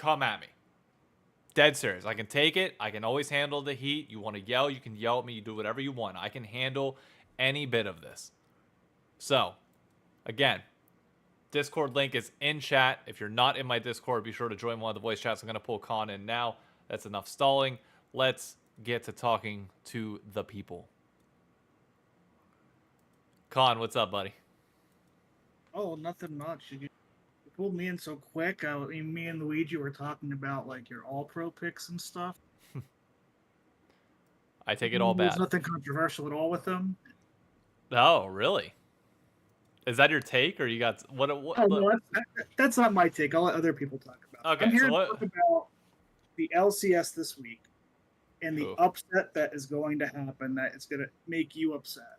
come at me. Dead serious. I can take it. I can always handle the heat. You want to yell, you can yell at me. You do whatever you want. I can handle any bit of this. So, again, Discord link is in chat. If you're not in my Discord, be sure to join one of the voice chats. I'm going to pull Con in now. That's enough stalling. Let's get to talking to the people. Con, what's up, buddy? Oh, nothing much. You pulled me in so quick. Me and Luigi were talking about like your all-pro picks and stuff. I take it all There's bad. nothing controversial at all with them. Oh, really? Is that your take, or you got what? Oh no, that's not my take. I'll let other people talk about it. Okay, I'm here so to what? talk about the LCS this week and the upset that is going to happen that is going to make you upset.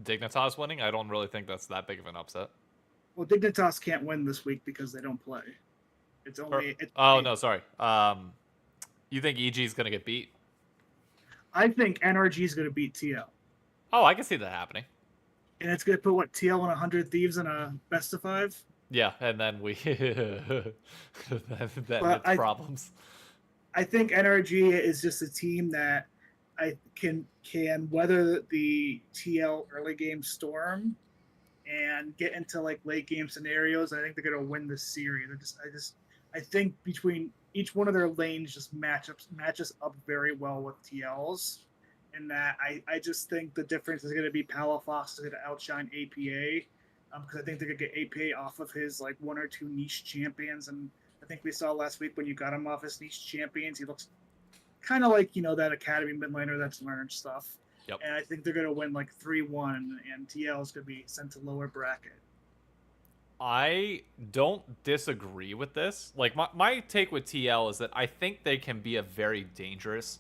Dignitas winning? I don't really think that's that big of an upset. Well, Dignitas can't win this week because they don't play. No, sorry. You think EG is gonna get beat? I think NRG is going to beat TL. Oh, I can see that happening. And it's going to put what, TL and 100 Thieves in a best of 5? Yeah, and then we then problems. I think NRG is just a team that I can weather the TL early game storm and get into like late game scenarios. I think they're going to win this series. I think between each one of their lanes just matches up very well with TL's, and that I just think the difference is going to be Palafox is going to outshine APA, because I think they're going to get APA off of his like one or two niche champions, and I think we saw last week when you got him off his niche champions, he looks kind of like, that academy mid laner that's learned stuff. Yep. And I think they're going to win like 3-1, and TL is going to be sent to lower bracket. I don't disagree with this. Like, my take with TL is that I think they can be a very dangerous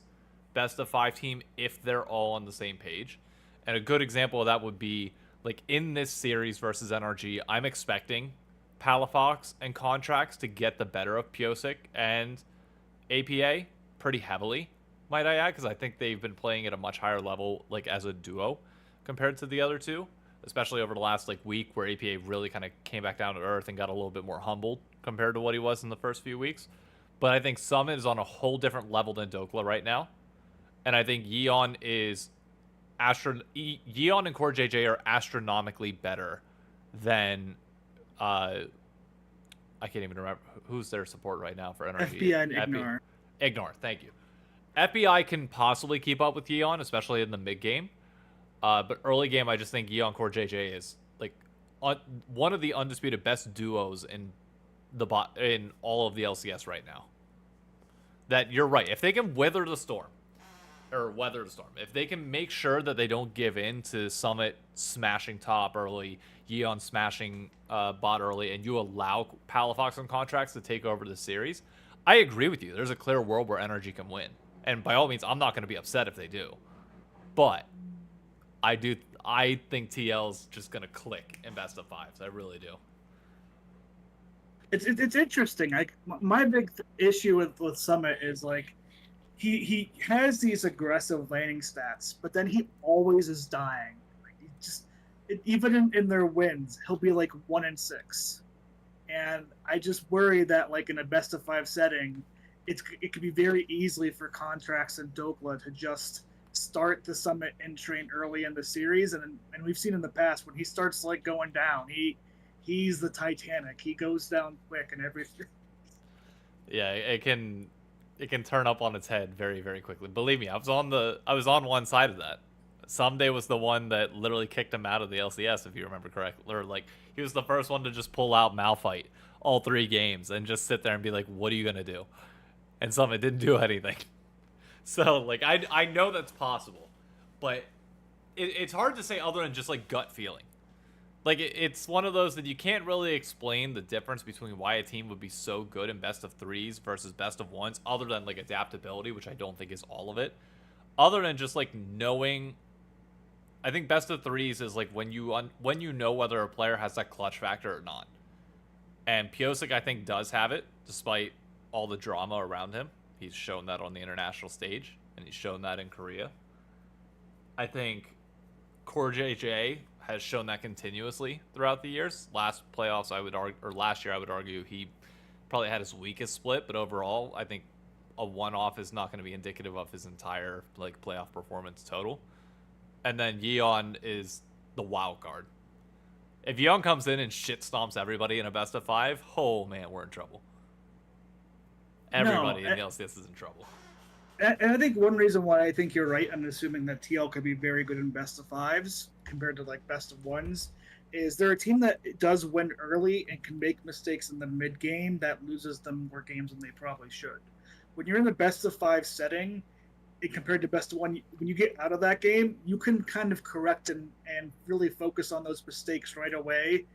best of 5 team if they're all on the same page. And a good example of that would be, like, in this series versus NRG, I'm expecting Palafox and Contracts to get the better of Pyosik and APA pretty heavily, might I add, because I think they've been playing at a much higher level, like, as a duo compared to the other two, especially over the last, like, week where APA really kind of came back down to earth and got a little bit more humbled compared to what he was in the first few weeks. But I think Summit is on a whole different level than Dokla right now. And I think Yeon and Core JJ are astronomically better than I can't even remember who's their support right now for NRG. FBI and Ignore. Ignore, thank you. FBI can possibly keep up with Yeon, especially in the mid game. But early game, I just think Yeon Core JJ is like one of the undisputed best duos in all of the LCS right now. That you're right. If they can weather the storm, if they can make sure that they don't give in to Summit smashing top early, Yeon smashing bot early, and you allow Palafox and Contracts to take over the series, I agree with you. There's a clear world where NRG can win. And by all means, I'm not going to be upset if they do. But I think TL's just going to click in best of 5s. I really do. It's interesting. My big issue with Summit is like he has these aggressive laning stats, but then he always is dying. Like even in their wins, he'll be like 1-6, and I just worry that like in a best of 5 setting, it could be very easily for Contracts and Dokla to just start the Summit in train early in the series, and we've seen in the past when he starts like going down, he's the Titanic. He goes down quick and everything. Yeah, it can turn up on its head very, very quickly. Believe me, I was on one side of that. Someday was the one that literally kicked him out of the LCS, if you remember correctly. Or like he was the first one to just pull out Malphite all 3 games and just sit there and be like, "What are you gonna do?" And Summit didn't do anything. So like I know that's possible, but it's hard to say other than just like gut feeling. Like, it's one of those that you can't really explain the difference between why a team would be so good in best of 3s versus best of 1s, other than, like, adaptability, which I don't think is all of it. Other than just, like, knowing... I think best of 3s is, like, when you know whether a player has that clutch factor or not. And Pyosik, I think, does have it, despite all the drama around him. He's shown that on the international stage, and he's shown that in Korea. I think Core JJ has shown that continuously throughout the years. Last playoffs, last year, I would argue he probably had his weakest split, but overall, I think a one-off is not going to be indicative of his entire like playoff performance total. And then Yeon is the wild card. If Yeon comes in and shit stomps everybody in a best of 5, oh man, we're in trouble. Everybody in the LCS is in trouble. And I think one reason why I think you're right in assuming that TL could be very good in best of 5s compared to like best of 1s is they're a team that does win early and can make mistakes in the mid game that loses them more games than they probably should. When you're in the best of 5 setting, compared to best of 1, when you get out of that game, you can kind of correct and really focus on those mistakes right away,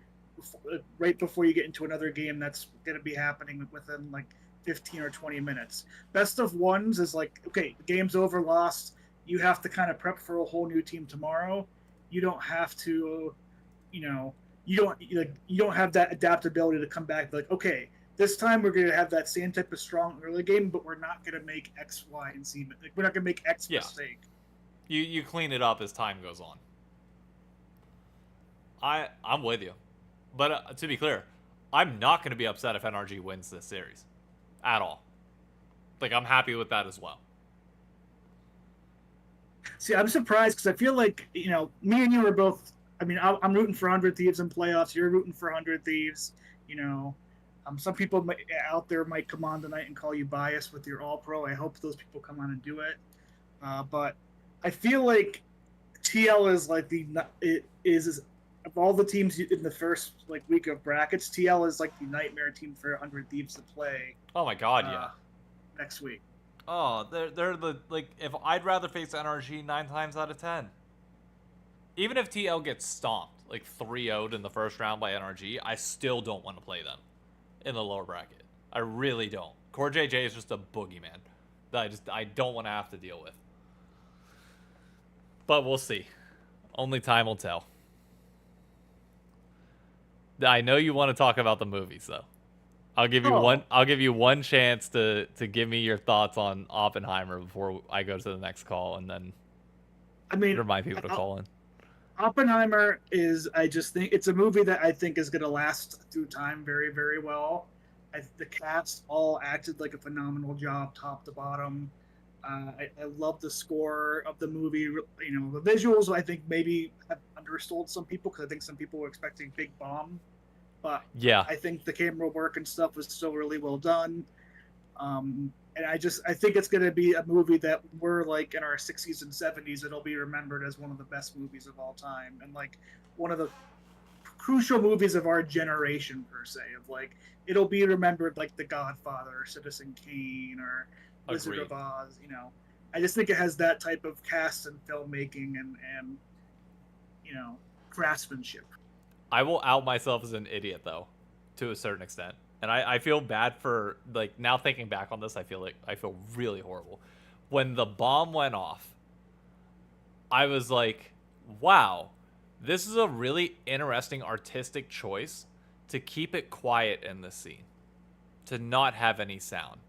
right before you get into another game that's going to be happening within like 15 or 20 minutes. Best of 1s is like, okay, the game's over, lost. You have to kind of prep for a whole new team tomorrow. You don't have to, you don't have that adaptability to come back like, okay, this time we're going to have that same type of strong early game, but we're not going to make X, Y, and Z. Like, we're not going to make X mistake. You clean it up as time goes on. I'm with you. But to be clear, I'm not going to be upset if NRG wins this series. At all. Like, I'm happy with that as well. See, I'm surprised because I feel like, me and you are both, I mean, I'm rooting for 100 Thieves in playoffs. You're rooting for 100 Thieves. Some people out there might come on tonight and call you biased with your All-Pro. I hope those people come on and do it. But I feel like TL is like of all the teams in the first like week of brackets, TL is like the nightmare team for 100 Thieves to play. Oh my god, yeah. Next week. Oh, they're the like if I'd rather face NRG 9 times out of 10. Even if TL gets stomped like 3-0'd in the first round by NRG, I still don't want to play them in the lower bracket. I really don't. Core JJ is just a boogeyman that I don't want to have to deal with. But we'll see. Only time will tell. I know you want to talk about the movies though. I'll give you one chance to give me your thoughts on Oppenheimer before I go to the next call, and then remind people to call in. Oppenheimer I just think it's a movie that I think is going to last through time very, very well. The cast all acted like a phenomenal job, top to bottom. I love the score of the movie. The visuals I think maybe have undersold some people because I think some people were expecting big bomb, but yeah, I think the camera work and stuff was still really well done. And I think it's going to be a movie that we're like in our 60s and 70s. It'll be remembered as one of the best movies of all time, and like one of the crucial movies of our generation per se. Of like, it'll be remembered like The Godfather or Citizen Kane or Wizard of Oz. I just think it has that type of cast and filmmaking and craftsmanship. I will out myself as an idiot though, to a certain extent. And I feel bad for, like, now thinking back on this, I feel really horrible. When the bomb went off, I was like, wow, this is a really interesting artistic choice to keep it quiet in this scene, to not have any sound.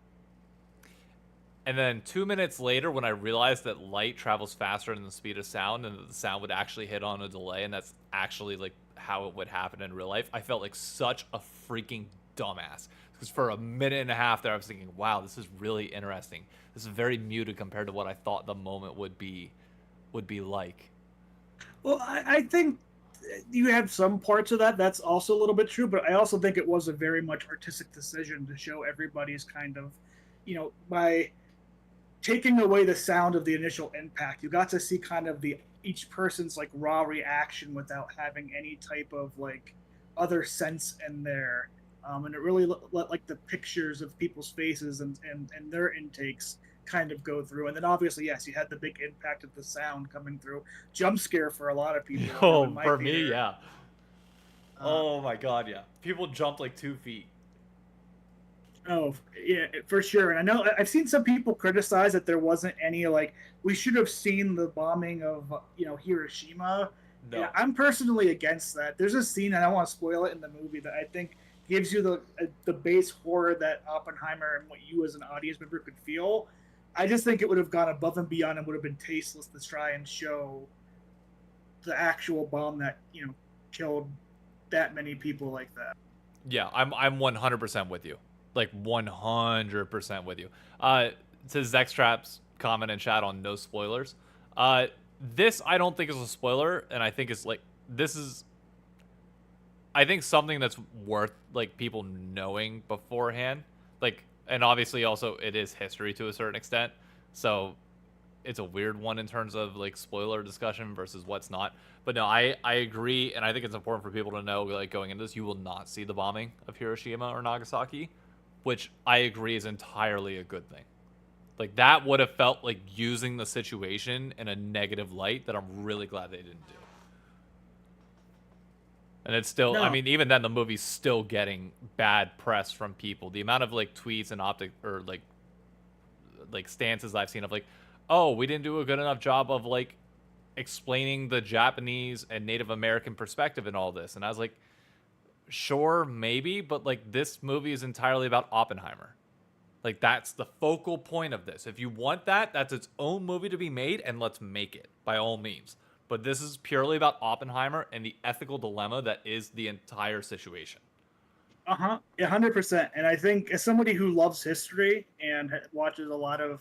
And then 2 minutes later, when I realized that light travels faster than the speed of sound and that the sound would actually hit on a delay, and that's actually like how it would happen in real life, I felt like such a freaking dumbass. Because for a minute and a half there, I was thinking, wow, this is really interesting. This is very muted compared to what I thought the moment would be like. Well, I think you have some parts of that. That's also a little bit true, but I also think it was a very much artistic decision to show everybody's kind of, by taking away the sound of the initial impact, you got to see kind of each person's like raw reaction without having any type of like other sense in there. And it really let like the pictures of people's faces and their intakes kind of go through. And then obviously, yes, you had the big impact of the sound coming through. Jump scare for a lot of people. Oh, for me, yeah. Oh my god, yeah. People jumped like 2 feet. Oh, yeah, for sure. And I know I've seen some people criticize that there wasn't any, like, we should have seen the bombing of, Hiroshima. No. Yeah, I'm personally against that. There's a scene, and I don't want to spoil it in the movie, that I think gives you the base horror that Oppenheimer and what you as an audience member could feel. I just think it would have gone above and beyond and would have been tasteless to try and show the actual bomb that, killed that many people like that. Yeah, I'm 100% with you. Like 100% with you. To JakeStxrm's comment in chat on no spoilers. This I don't think is a spoiler, and I think it's like this is. I think something that's worth like people knowing beforehand. Like, and obviously also it is history to a certain extent, so it's a weird one in terms of like spoiler discussion versus what's not. But no, I agree, and I think it's important for people to know, like, going into this, you will not see the bombing of Hiroshima or Nagasaki, which I agree is entirely a good thing. Like, that would have felt like using the situation in a negative light that I'm really glad they didn't do. And it's still, No. I mean, even then the movie's still getting bad press from people. The amount of like tweets and like stances I've seen of like, oh, we didn't do a good enough job of like explaining the Japanese and Native American perspective in all this. And I was like, sure, maybe, but like this movie is entirely about Oppenheimer. Like, that's the focal point of this. If you want that, that's its own movie to be made, and let's make it by all means. But this is purely about Oppenheimer and the ethical dilemma that is the entire situation. 100%. And I think as somebody who loves history and watches a lot of,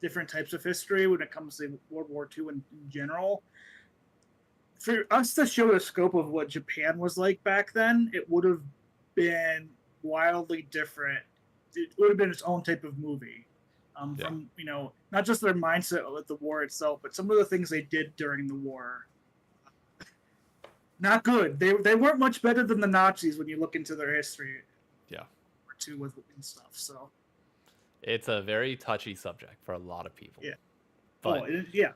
different types of history when it comes to World War II in general, for us to show the scope of what Japan was like back then, it would have been wildly different. It would have been its own type of movie. From, not just their mindset with the war itself, but some of the things they did during the war. Not good. They weren't much better than the Nazis when you look into their history. Yeah. Or two with and stuff. So it's a very touchy subject for a lot of people. Yeah. But yeah.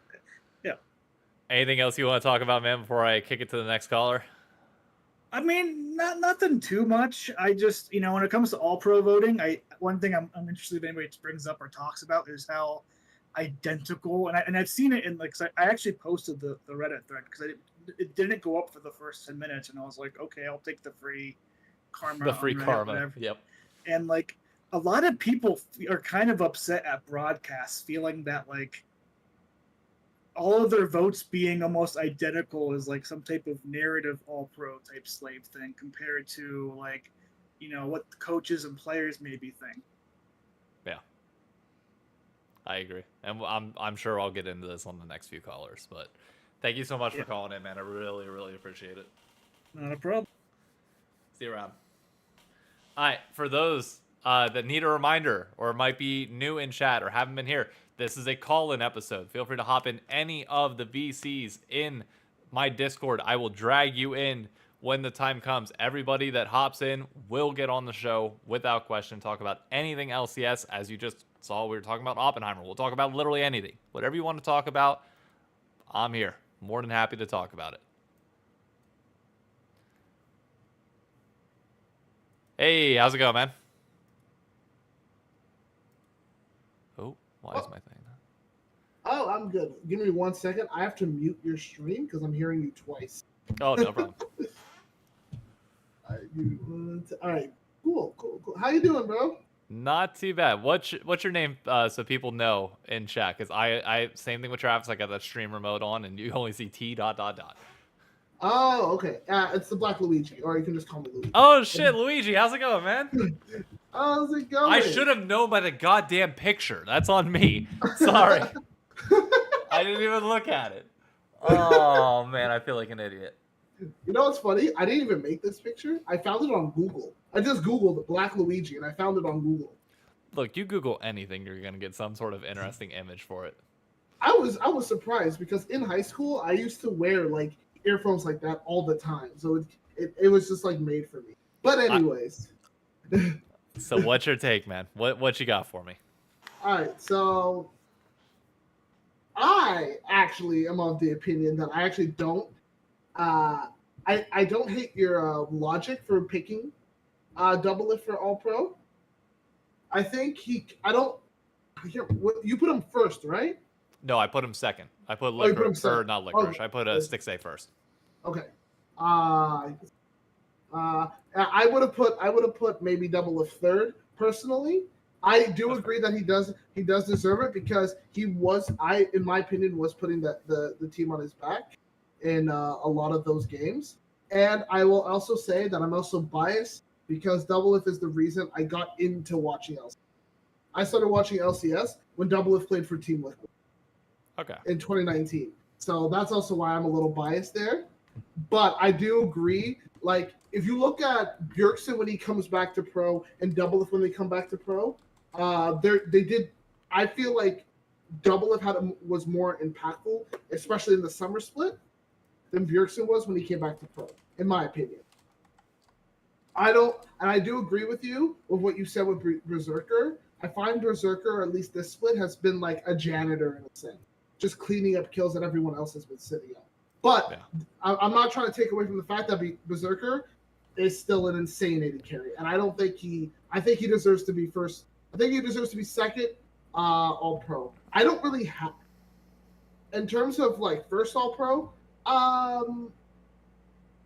Anything else you want to talk about, man, before I kick it to the next caller? I mean, nothing too much. I just, when it comes to all pro voting, one thing I'm interested if anybody brings up or talks about is how identical, and I've seen it in like, I actually posted the Reddit thread because it didn't go up for the first 10 minutes, and I was like, okay, I'll take the free karma. The free Reddit, karma. whatever. Yep. And like a lot of people are kind of upset at broadcasts, feeling that like all of their votes being almost identical is like some type of narrative all-pro type slave thing compared to like, what the coaches and players maybe think. Yeah, I agree, and I'm sure I'll get into this on the next few callers. But thank you so much for calling in, man. I really, really appreciate it. Not a problem. See you around. All right, for those that need a reminder or might be new in chat or haven't been here, this is a call-in episode. Feel free to hop in any of the VCs in my Discord. I will drag you in when the time comes. Everybody that hops in will get on the show without question. Talk about anything LCS. As you just saw, we were talking about Oppenheimer. We'll talk about literally anything. Whatever you want to talk about, I'm here. More than happy to talk about it. Hey, how's it going, man? Oh, why is my thing? Oh, I'm good. Give me 1 second. I have to mute your stream because I'm hearing you twice. Oh, no problem. All right, cool. How you doing, bro? Not too bad. What's your name, so people know in chat? Because I same thing with Travis. I got that stream remote on, and you only see T ... Oh, okay. It's TheBlackLuigi, or you can just call me Luigi. Oh shit, Luigi, how's it going, man? How's it going? I should have known by the goddamn picture. That's on me. Sorry. I didn't even look at it. Oh man, I feel like an idiot. You know what's funny? I didn't even make this picture. I found it on Google. I just Googled TheBlackLuigi, and I found it on Google. Look, you Google anything, you're gonna get some sort of interesting image for it. I was surprised because in high school I used to wear like earphones like that all the time, so it was just like made for me. But anyways. So what's your take, man? What you got for me? All right, so I actually am of the opinion that I actually don't. I don't hate your logic for picking Doublelift for All Pro. I think you put him first, right? No, I put him second. I put you put him Licorice, or second. not Licorice. Okay. I put Stixay first. Okay. I would have put maybe Doublelift third personally. I do agree that he does deserve it because he was, in my opinion, was putting the team on his back in a lot of those games. And I will also say that I'm also biased because Doublelift is the reason I got into watching LCS. I started watching LCS when Doublelift played for Team Liquid. Okay. In 2019. So that's also why I'm a little biased there. But I do agree. Like, if you look at Bjergsen when he comes back to pro and Doublelift when they come back to pro, they did. I feel like Doublelift was more impactful, especially in the summer split, than Bjergsen was when he came back to pro, in my opinion. I do agree with you with what you said with Berserker. I find Berserker, at least this split, has been like a janitor in a sense, just cleaning up kills that everyone else has been sitting on. But I'm not trying to take away from the fact that Berserker is still an insane AD carry, and I think he deserves to be first. I think he deserves to be second All Pro. I don't really have, in terms of like first All Pro. I'm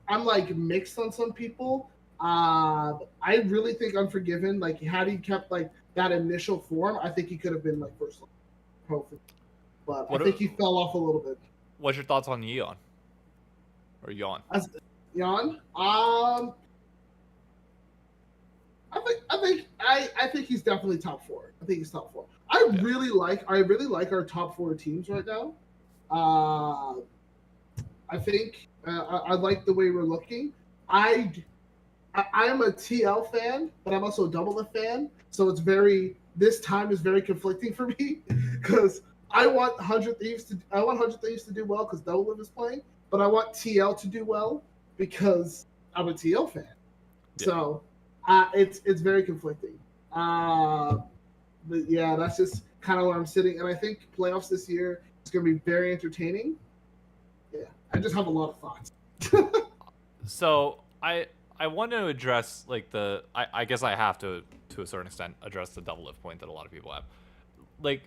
like mixed on some people. I really think Unforgiven, like had he kept like that initial form, I think he could have been like first pro. But I think he fell off a little bit. What's your thoughts on Yeon? Or Yeon? Yeon? I think he's definitely top 4. I think he's top 4. I really like our top 4 teams right now. I think I like the way we're looking. I am a TL fan, but I'm also a Doublelift fan. So this time is very conflicting for me because I want 100 Thieves to do well because Doublelift is playing, but I want TL to do well because I'm a TL fan. Yeah. So it's very conflicting. But yeah, that's just kind of where I'm sitting, and I think playoffs this year is going to be very entertaining. Yeah, I just have a lot of thoughts. So I want to address like I guess I have to a certain extent address the Doublelift point that a lot of people have. Like,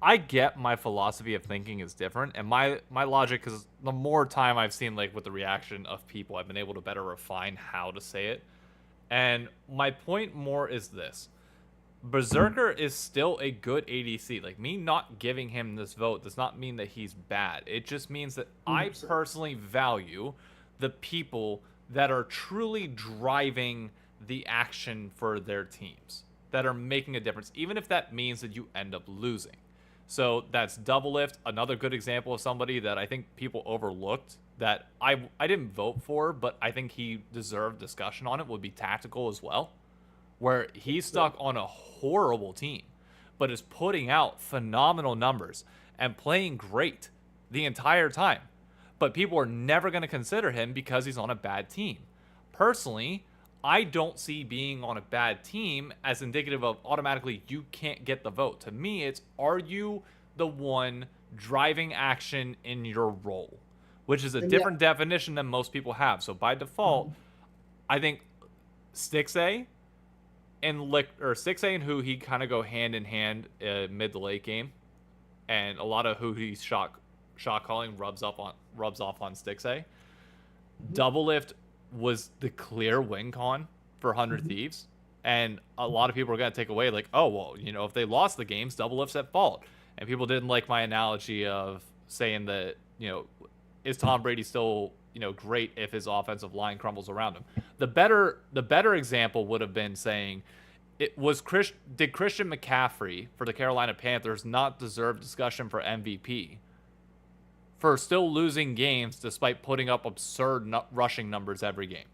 I get my philosophy of thinking is different, and my logic is the more time I've seen like with the reaction of people, I've been able to better refine how to say it. And my point more is this: Berserker is still a good ADC. Like, me not giving him this vote does not mean that he's bad. It just means that 100%. I personally value the people that are truly driving the action for their teams, that are making a difference, even if that means that you end up losing. So that's Doublelift, another good example of somebody that I think people overlooked that I didn't vote for, but I think he deserved discussion on it, would be Tactical as well, where he's stuck on a horrible team, but is putting out phenomenal numbers and playing great the entire time. But people are never going to consider him because he's on a bad team. Personally, I don't see being on a bad team as indicative of automatically you can't get the vote. To me, it's, are you the one driving action in your role? Which is a different definition than most people have. So by default, I think Stixxrm and Stixxrm and Who he kind of go hand in hand mid to late game, and a lot of Who he's shot calling rubs off on Stixxrm. Doublelift was the clear win con for 100 Thieves, and a lot of people are going to take away like, oh well, you know, if they lost the games, Doublelift's at fault. And people didn't like my analogy of saying that, you know, is Tom Brady still, you know, great if his offensive line crumbles around him? The better example would have been saying, did Christian McCaffrey for the Carolina Panthers not deserve discussion for MVP for still losing games despite putting up absurd rushing numbers every game?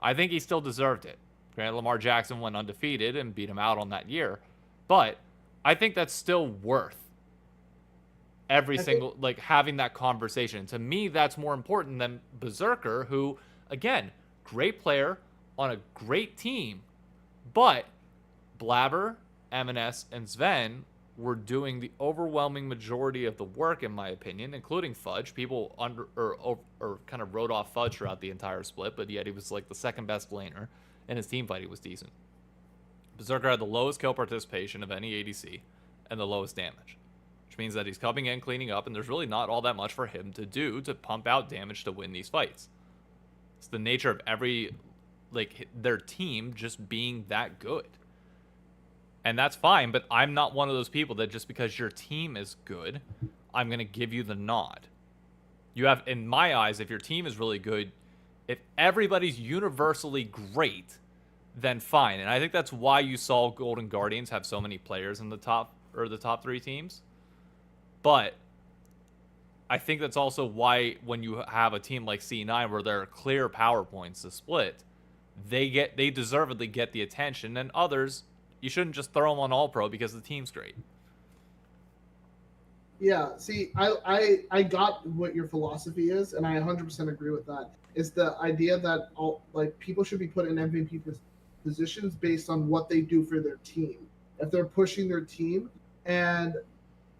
I think he still deserved it. Granted, Lamar Jackson went undefeated and beat him out on that year, but I think that's still worth having that conversation. To me, that's more important than Berserker, who, again, great player on a great team, but Blabber, M&S, and Sven were doing the overwhelming majority of the work, in my opinion, including Fudge. People kind of wrote off Fudge throughout the entire split, but yet he was like the second best laner, and his team fighting was decent. Berserker had the lowest kill participation of any ADC and the lowest damage, which means that he's coming in, cleaning up, and there's really not all that much for him to do to pump out damage to win these fights. It's the nature of their team just being that good. And that's fine, but I'm not one of those people that just because your team is good, I'm going to give you the nod. You have, in my eyes, if your team is really good, If everybody's universally great, then fine. And I think that's why you saw Golden Guardians have so many players in the top 3 teams. But I think that's also why when you have a team like C9 where there are clear power points to split, they deservedly get the attention, and others you shouldn't just throw them on All Pro because the team's great. Yeah, see, I got what your philosophy is, and I 100% agree with that. It's the idea that people should be put in MVP positions based on what they do for their team. If they're pushing their team, and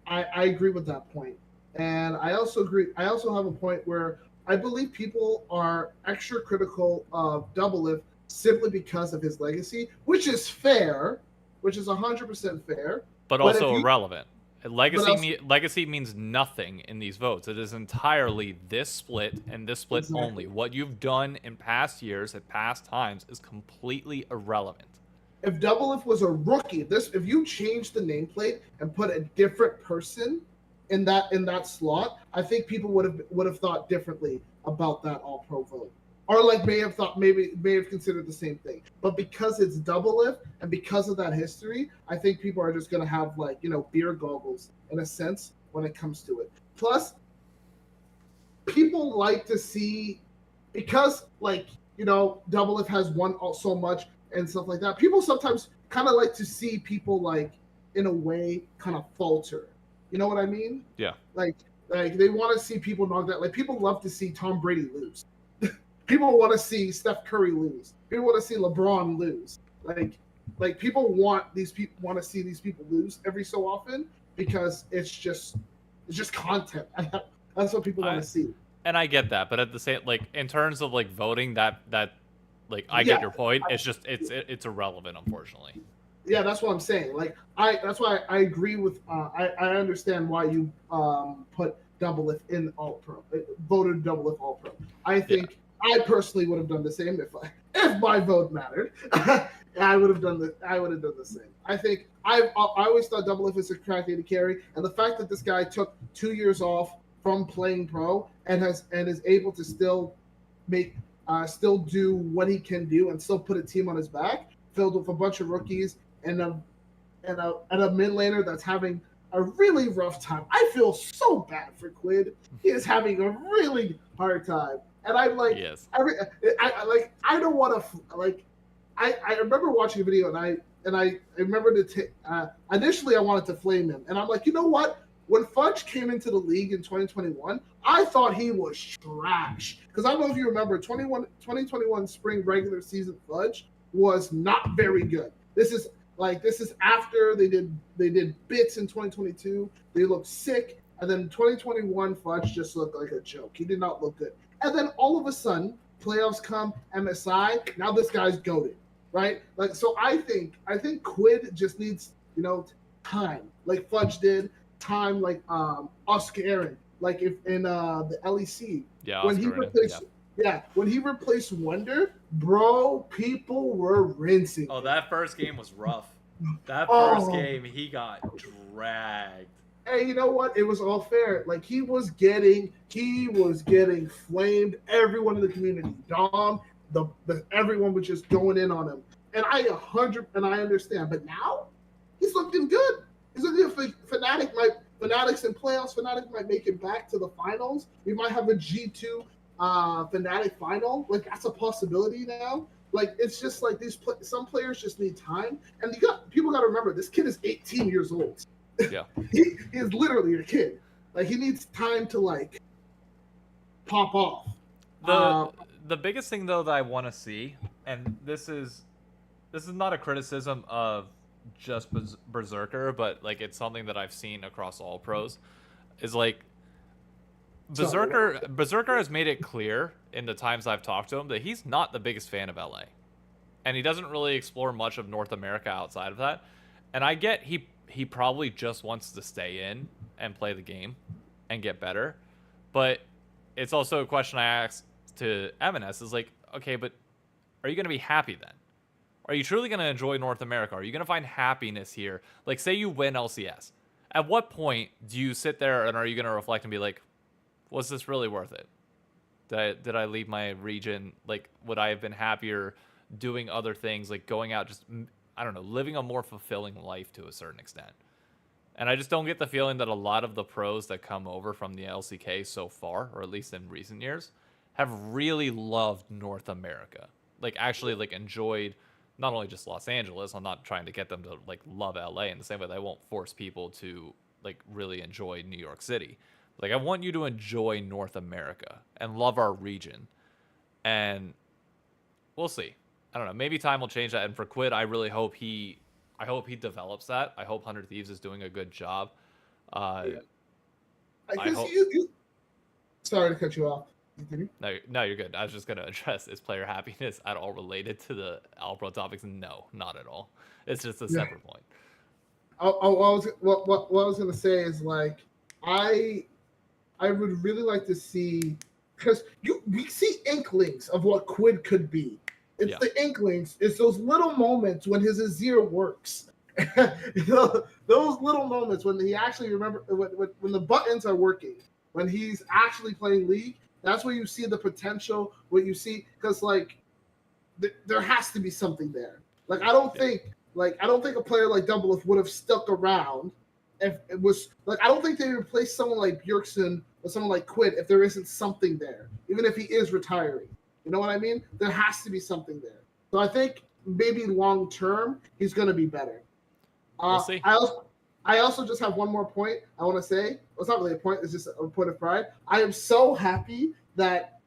I agree with that point. And I also agree. I also have a point where I believe people are extra critical of Doublelift simply because of his legacy, which is fair, which is 100% fair, but also irrelevant. Legacy means nothing in these votes. It is entirely this split and this split only. What you've done in past years at past times is completely irrelevant. If Doublelift was a rookie, if you changed the nameplate and put a different person in that slot, I think people would have thought differently about that All Pro vote, or may have considered the same thing. But because it's Doublelift and because of that history, I think people are just gonna have beer goggles in a sense when it comes to it. Plus, people like to see, because Doublelift has won so much and stuff like that. People sometimes kind of like to see people in a way kind of falter. You know what I mean? Yeah. Like they want to see people knock that. Like, people love to see Tom Brady lose. People want to see Steph Curry lose. People want to see LeBron lose. Like people want to see these people lose every so often because it's just content. That's what people want to see. And I get that, but at the same, in terms of voting, that I get your point. It's just it's irrelevant, unfortunately. Yeah, that's what I'm saying. That's why I agree with. I understand why you put Doublelift in All Pro, voted Doublelift All Pro. I think I personally would have done the same if my vote mattered. I would have done the same. I think I always thought Doublelift is a crack AD carry, and the fact that this guy took 2 years off from playing pro and is able to still do what he can do and still put a team on his back, filled with a bunch of rookies and a mid laner that's having a really rough time. I feel so bad for Quid. He is having a really hard time, and I'm like, yes. I don't want to I remember watching a video and I remember initially I wanted to flame him, and I'm like, you know what? When Fudge came into the league in 2021, I thought he was trash. Because I don't know if you remember, 2021 spring regular season Fudge was not very good. This is after they did bits in 2022. They looked sick, and then 2021 Fudge just looked like a joke. He did not look good. And then all of a sudden, playoffs come, MSI. Now this guy's goated, right? So I think Quid just needs time, like Fudge did. Time like JakeStxrm, if in the LEC. Yeah, when he replaced Wonder, bro, people were rinsing. Oh, that first game was rough. That first game, he got dragged. Hey, you know what? It was all fair. He was getting flamed. Everyone in the community, Dom, everyone was just going in on him. And I understand. But now he's looking good. He's looking good. Fanatics in playoffs. Fnatic might make it back to the finals. We might have a G2 Fnatic final. That's a possibility now. It's just some players just need time. And people got to remember, this kid is 18 years old. Yeah. he is literally a kid. He needs time to pop off. The biggest thing though that I want to see, and this is not a criticism of just Berserker, but it's something that I've seen across all pros, is Berserker has made it clear in the times I've talked to him that he's not the biggest fan of LA, and he doesn't really explore much of North America outside of that. And I get he probably just wants to stay in and play the game and get better, but it's also a question I asked to M&S is okay, but are you going to be happy then? Are you truly going to enjoy North America? Are you going to find happiness here? Say you win LCS. At what point do you sit there and are you going to reflect and be like, was this really worth it? Did I leave my region? Like, would I have been happier doing other things, like going out, just, I don't know, living a more fulfilling life to a certain extent? And I just don't get the feeling that a lot of the pros that come over from the LCK so far, or at least in recent years, have really loved North America. Like, actually, like, enjoyed not only just Los Angeles. I'm not trying to get them to, like, love LA in the same way that I won't force people to, like, really enjoy New York City. Like, I want you to enjoy North America and love our region. And we'll see. I don't know. Maybe time will change that. And for Quid, I really hope he develops that. I hope 100 Thieves is doing a good job. I hope... Sorry to cut you off. No, you're good. I was just going to address, is player happiness at all related to the All Pro topics? No, not at all. It's just a separate point. What I was going to say is, like, I would really like to see, because we see inklings of what Quid could be. It's the inklings. It's those little moments when his Azir works. Those little moments when he actually when the buttons are working, when he's actually playing League. That's where you see the potential. What you see, because like there has to be something there. Like I don't think a player like Doublelift would have stuck around if it was like, I don't think they would replace someone like Bjergsen with someone like Quid if there isn't something there, even if he is retiring. You know what I mean? There has to be something there. So I think maybe long term he's going to be better. We'll see. I also just have one more point I want to say. Well, it's not really a point. It's just a point of pride. I am so happy that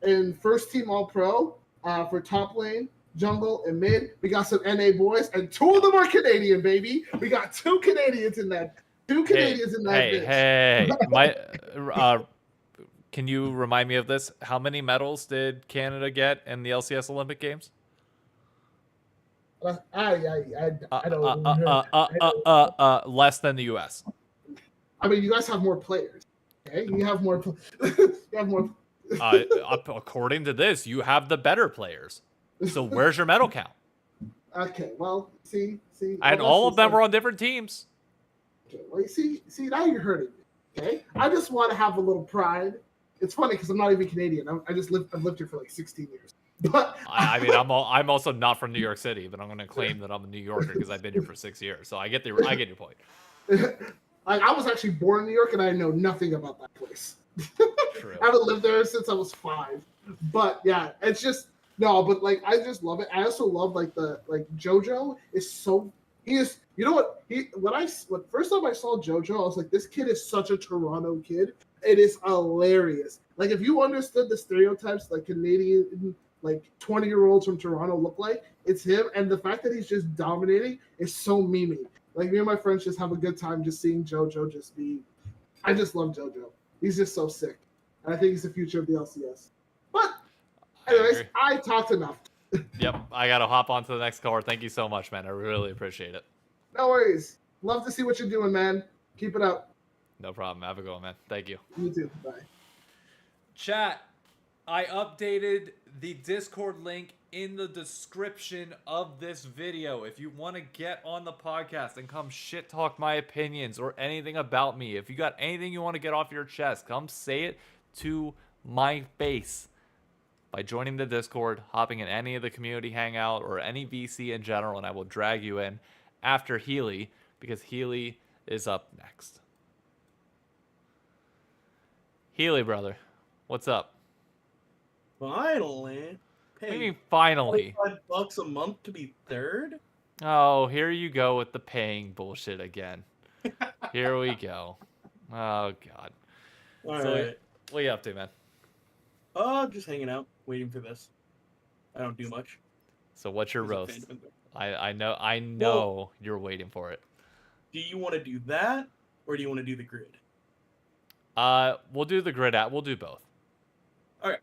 in first team All Pro for top lane, jungle, and mid, we got some NA boys, and 2 of them are Canadian, baby. We got 2 Canadians in that. 2 Canadians in that bitch. Hey, can you remind me of this? How many medals did Canada get in the LCS Olympic Games? I don't know. Less than the US. I mean, you guys have more players. Okay, you have more. You have more. According to this, you have the better players. So where's your medal count? Okay, well, see. And all of them were on different teams. Okay, well, see, now you're hurting me. Okay, I just want to have a little pride. It's funny because I'm not even Canadian. I've lived here for like 16 years. But I mean, I'm also not from New York City, but I'm going to claim that I'm a New Yorker because I've been here for 6 years. So I get your point. Like, I was actually born in New York, and I know nothing about that place. True. I haven't lived there since I was 5. But yeah, it's just no. But like, I just love it. I also love like JoJo is so. He is. You know what? When first time I saw JoJo, I was like, this kid is such a Toronto kid. It is hilarious. Like, if you understood the stereotypes like Canadian, like 20-year-olds from Toronto look like, it's him. And the fact that he's just dominating is so memey. Like, me and my friends just have a good time just seeing JoJo just be. I just love JoJo. He's just so sick. And I think he's the future of the LCS. But anyways, I talked enough. Yep, I got to hop on to the next caller. Thank you so much, man. I really appreciate it. No worries. Love to see what you're doing, man. Keep it up. No problem. Have a good one, man. Thank you. You too. Bye. Chat, I updated the Discord link in the description of this video. If you want to get on the podcast and come shit talk my opinions or anything about me, if you got anything you want to get off your chest, come say it to my face by joining the Discord, hopping in any of the community hangout or any VC in general, and I will drag you in after Heely, because Heely is up next. Heely, brother, what's up? Finally. What do you mean, finally? $25 a month to be third? Oh, here you go with the paying bullshit again. Here we go. Oh, God. All so right. what are you up to, man? Just hanging out, waiting for this. I don't do much. So what's your There's a roast? phantom in I know Well, you're waiting for it. Do you want to do that, or do you want to do the grid? We'll do the grid out. We'll do both. All right.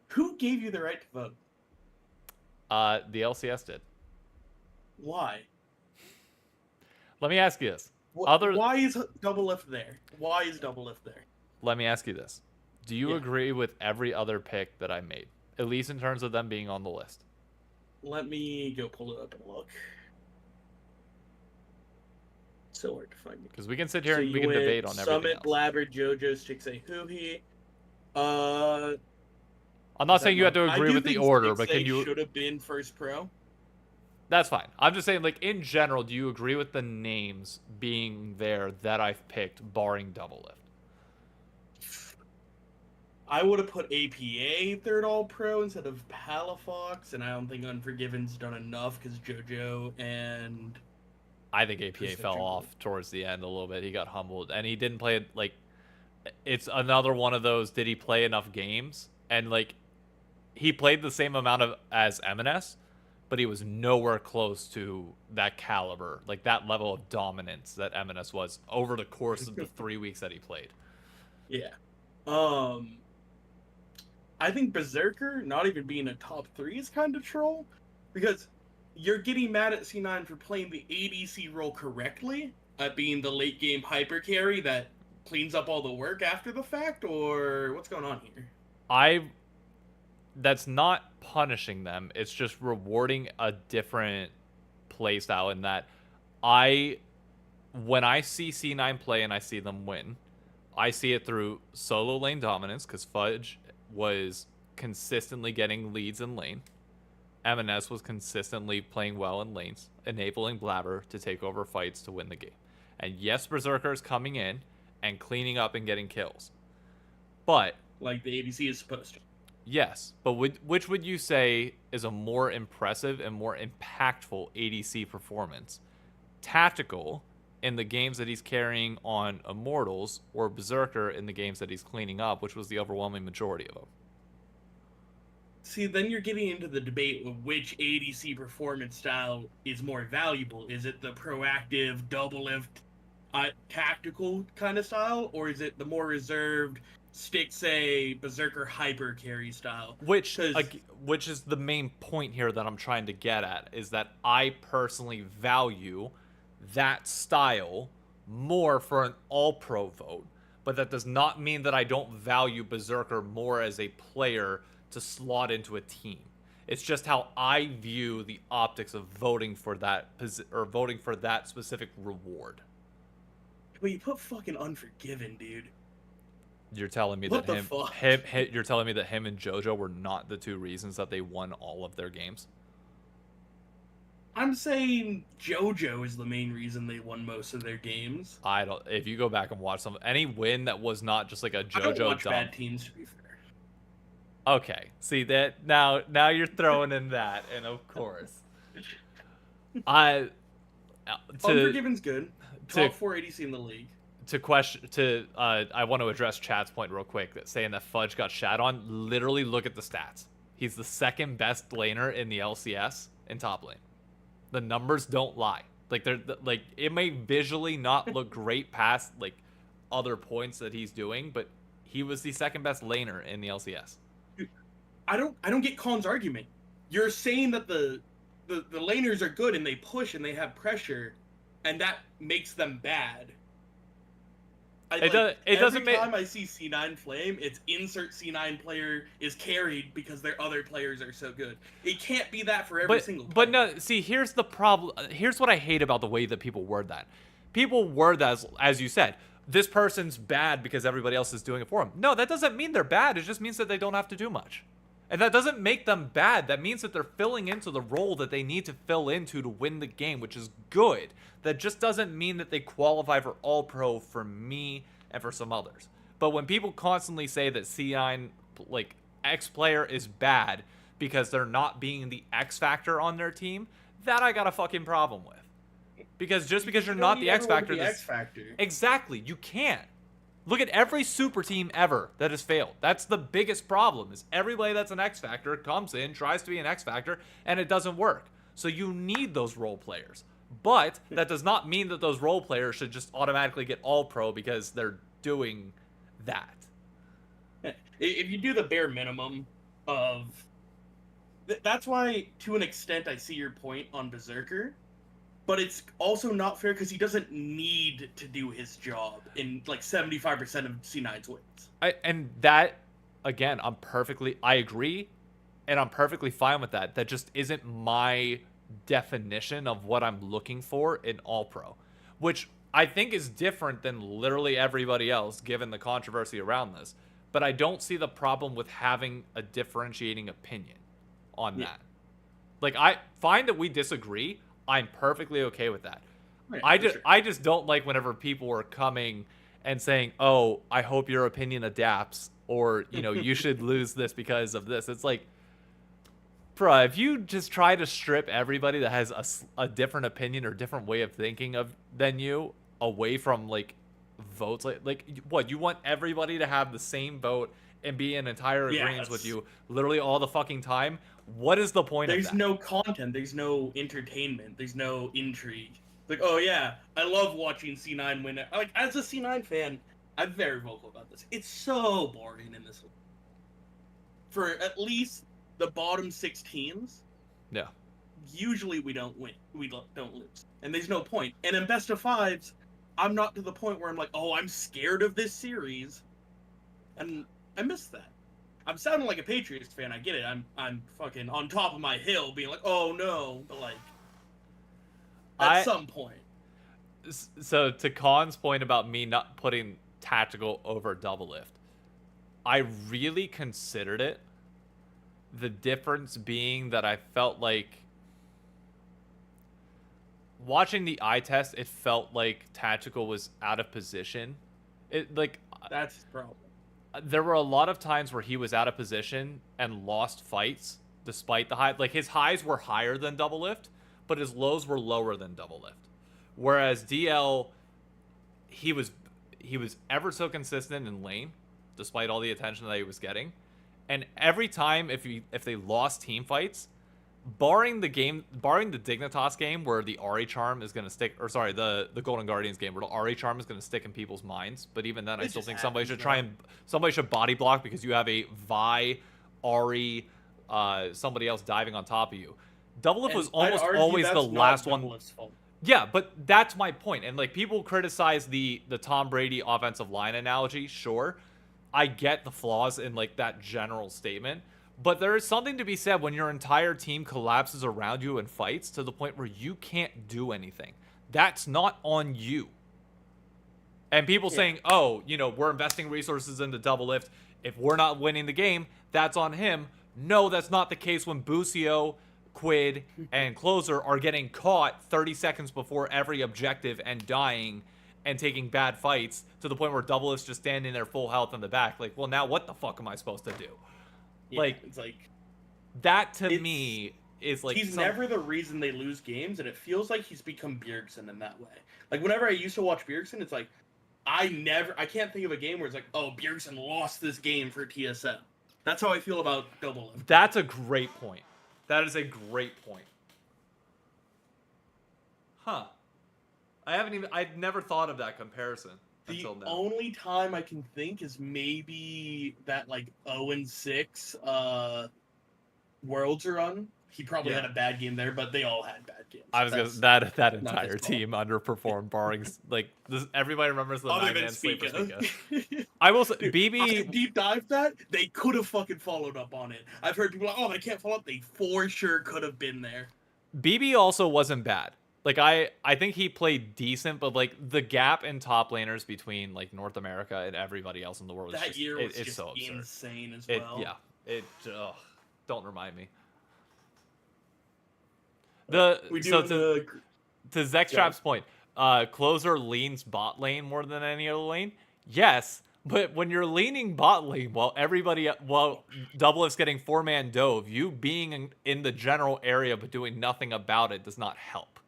Who gave you the right to vote? The LCS did. Why? Let me ask you this. Why is Doublelift there? Why is Doublelift there? Let me ask you this. Do you agree with every other pick that I made? At least in terms of them being on the list. Let me go pull it up and look. So hard to find it. Because we can sit here So and we you can went debate on everything Summit, else. Blabber, JoJo, Stixay, Heely. I'm not saying you have to I agree do with the think order, but Stixay can you... should have been first pro. That's fine. I'm just saying, like, in general, do you agree with the names being there that I've picked, barring Doublelift? I would have put APA third all pro instead of Palafox, and I don't think Unforgiven's done enough because JoJo and I think APA Who's the fell jungle? off towards the end a little bit. He got humbled, and he didn't play it, like... It's another one of those, did he play enough games? And, like, he played the same amount as M&S, but he was nowhere close to that caliber, like that level of dominance that M&S was over the course of the 3 weeks that he played. Yeah. I think Berserker not even being a top 3 is kind of troll, because you're getting mad at C9 for playing the ADC role correctly, at being the late game hyper carry that cleans up all the work after the fact, or what's going on here? That's not punishing them. It's just rewarding a different play style in that when I see C9 play and I see them win, I see it through solo lane dominance because Fudge was consistently getting leads in lane. M&S was consistently playing well in lanes, enabling Blabber to take over fights to win the game. And yes, Berserker is coming in and cleaning up and getting kills. But Like the ADC is supposed to. yes, but which would you say is a more impressive and more impactful ADC performance? Tactical in the games that he's carrying on Immortals, or Berserker in the games that he's cleaning up, which was the overwhelming majority of them? See, then you're getting into the debate of which ADC performance style is more valuable. Is it the proactive, double-lift, tactical kind of style, or is it the more reserved, Stixay, Berserker hyper carry style? Which is the main point here that I'm trying to get at, is that I personally value that style more for an all-pro vote, but that does not mean that I don't value Berserker more as a player to slot into a team. It's just how I view the optics of voting for that voting for that specific reward. But you put fucking Unforgiven, dude. You're telling me What that the fuck? you're telling me that him and JoJo were not the two reasons that they won all of their games? I'm saying JoJo is the main reason they won most of their games. I don't. If you go back and watch any win that was not just like a I don't JoJo watch dump. bad teams, to be fair. Okay, see that now you're throwing in that, and of course, I Unforgiven's good. Top 4 ADC in the league. I want to address Chad's point real quick, that saying that Fudge got shat on. Literally look at the stats. He's the second best laner in the LCS in top lane. The numbers don't lie. Like it may visually not look great past like other points that he's doing, but he was the second best laner in the LCS. I don't get Khan's argument. You're saying that the laners are good and they push and they have pressure, and that makes them bad. It doesn't make... Every time I see C9 flame, it's insert C9 player is carried because their other players are so good. It can't be that for every single player. But no, see, here's the problem. Here's what I hate about the way that people word that. People word that as you said, this person's bad because everybody else is doing it for them. No, that doesn't mean they're bad. It just means that they don't have to do much. And that doesn't make them bad. That means that they're filling into the role that they need to fill into to win the game, which is good. That just doesn't mean that they qualify for All-Pro for me and for some others. But when people constantly say that C9, like, X player is bad because they're not being the X factor on their team, that I got a fucking problem with. Because just because you're not the X factor... Exactly, you can't. Look at every super team ever that has failed. That's the biggest problem, is everybody that's an X factor comes in, tries to be an X factor, and it doesn't work. So you need those role players. But that does not mean that those role players should just automatically get all-pro because they're doing that. If you do the bare minimum of... That's why, to an extent, I see your point on Berserker. But it's also not fair because he doesn't need to do his job in like 75% of C9's wins. And that, again, I agree, and I'm perfectly fine with that. That just isn't my definition of what I'm looking for in All-Pro. Which I think is different than literally everybody else, given the controversy around this. But I don't see the problem with having a differentiating opinion on that. Like, I find that we disagree. I'm perfectly okay with that. Yeah, I just don't like whenever people are coming and saying, "Oh, I hope your opinion adapts," or, you know, "You should lose this because of this." It's like, bruh, if you just try to strip everybody that has a different opinion or different way of thinking than you away from, like, votes, like what, you want everybody to have the same vote and be in entire agreement with you literally all the fucking time? What is the point of that? There's no content, there's no entertainment, there's no intrigue. Like, oh yeah, I love watching C9 win. Like, as a C9 fan, I'm very vocal about this. It's so boring in this. For at least the bottom 6 teams, yeah, usually we don't win. We don't lose. And there's no point. And in best of 5s, I'm not to the point where I'm like, oh, I'm scared of this series. And I miss that. I'm sounding like a Patriots fan, I get it. I'm fucking on top of my hill being like, oh no, but like, at some point. So to Khan's point about me not putting tactical over Doublelift, I really considered it. The difference being that I felt like watching the eye test, it felt like tactical was out of position. It like that's his problem. There were a lot of times where he was out of position and lost fights despite the high. Like, his highs were higher than Doublelift, but his lows were lower than Doublelift. Whereas DL, he was ever so consistent in lane, despite all the attention that he was getting. And every time if they lost team fights, barring the Dignitas game where the Ari charm is gonna stick, or sorry, the Golden Guardians game where the Ari charm is gonna stick in people's minds. But even then, I still think somebody should body block because you have a Vi, Ari, somebody else diving on top of you. Doublelift was almost always the last one. Yeah, but that's my point. And like, people criticize the Tom Brady offensive line analogy. Sure, I get the flaws in like that general statement. But there is something to be said when your entire team collapses around you and fights to the point where you can't do anything. That's not on you. And people saying, oh, you know, we're investing resources into Doublelift. If we're not winning the game, that's on him. No, that's not the case when Busio, Quid, and Closer are getting caught 30 seconds before every objective and dying and taking bad fights to the point where Doublelift's just standing there full health in the back. Like, well, now what the fuck am I supposed to do? Yeah, like, it's like that to me is like, he's never the reason they lose games, and it feels like he's become Bjergsen in that way. Like, whenever I used to watch Bjergsen, it's like I can't think of a game where it's like, oh, Bjergsen lost this game for TSM. That's how I feel about Doublelift. That's a great point. That is a great point. Huh. I've never thought of that comparison. The only time I can think is maybe that like 0-6 Worlds run. He probably had a bad game there, but they all had bad games. I was gonna that entire team underperformed, barring like this. Everybody remembers the 9-man sleeper Spica. I will say, BB deep dive that they could have fucking followed up on it. I've heard people like, oh, they can't follow up. They for sure could have been there. BB also wasn't bad. Like, I think he played decent, but like the gap in top laners between like North America and everybody else in the world was just so absurd. Insane as well. Don't remind me. To JakeStxrm's point, Closer leans bot lane more than any other lane. Yes, but when you're leaning bot lane while Doublelift's getting 4-man dove, you being in the general area but doing nothing about it does not help.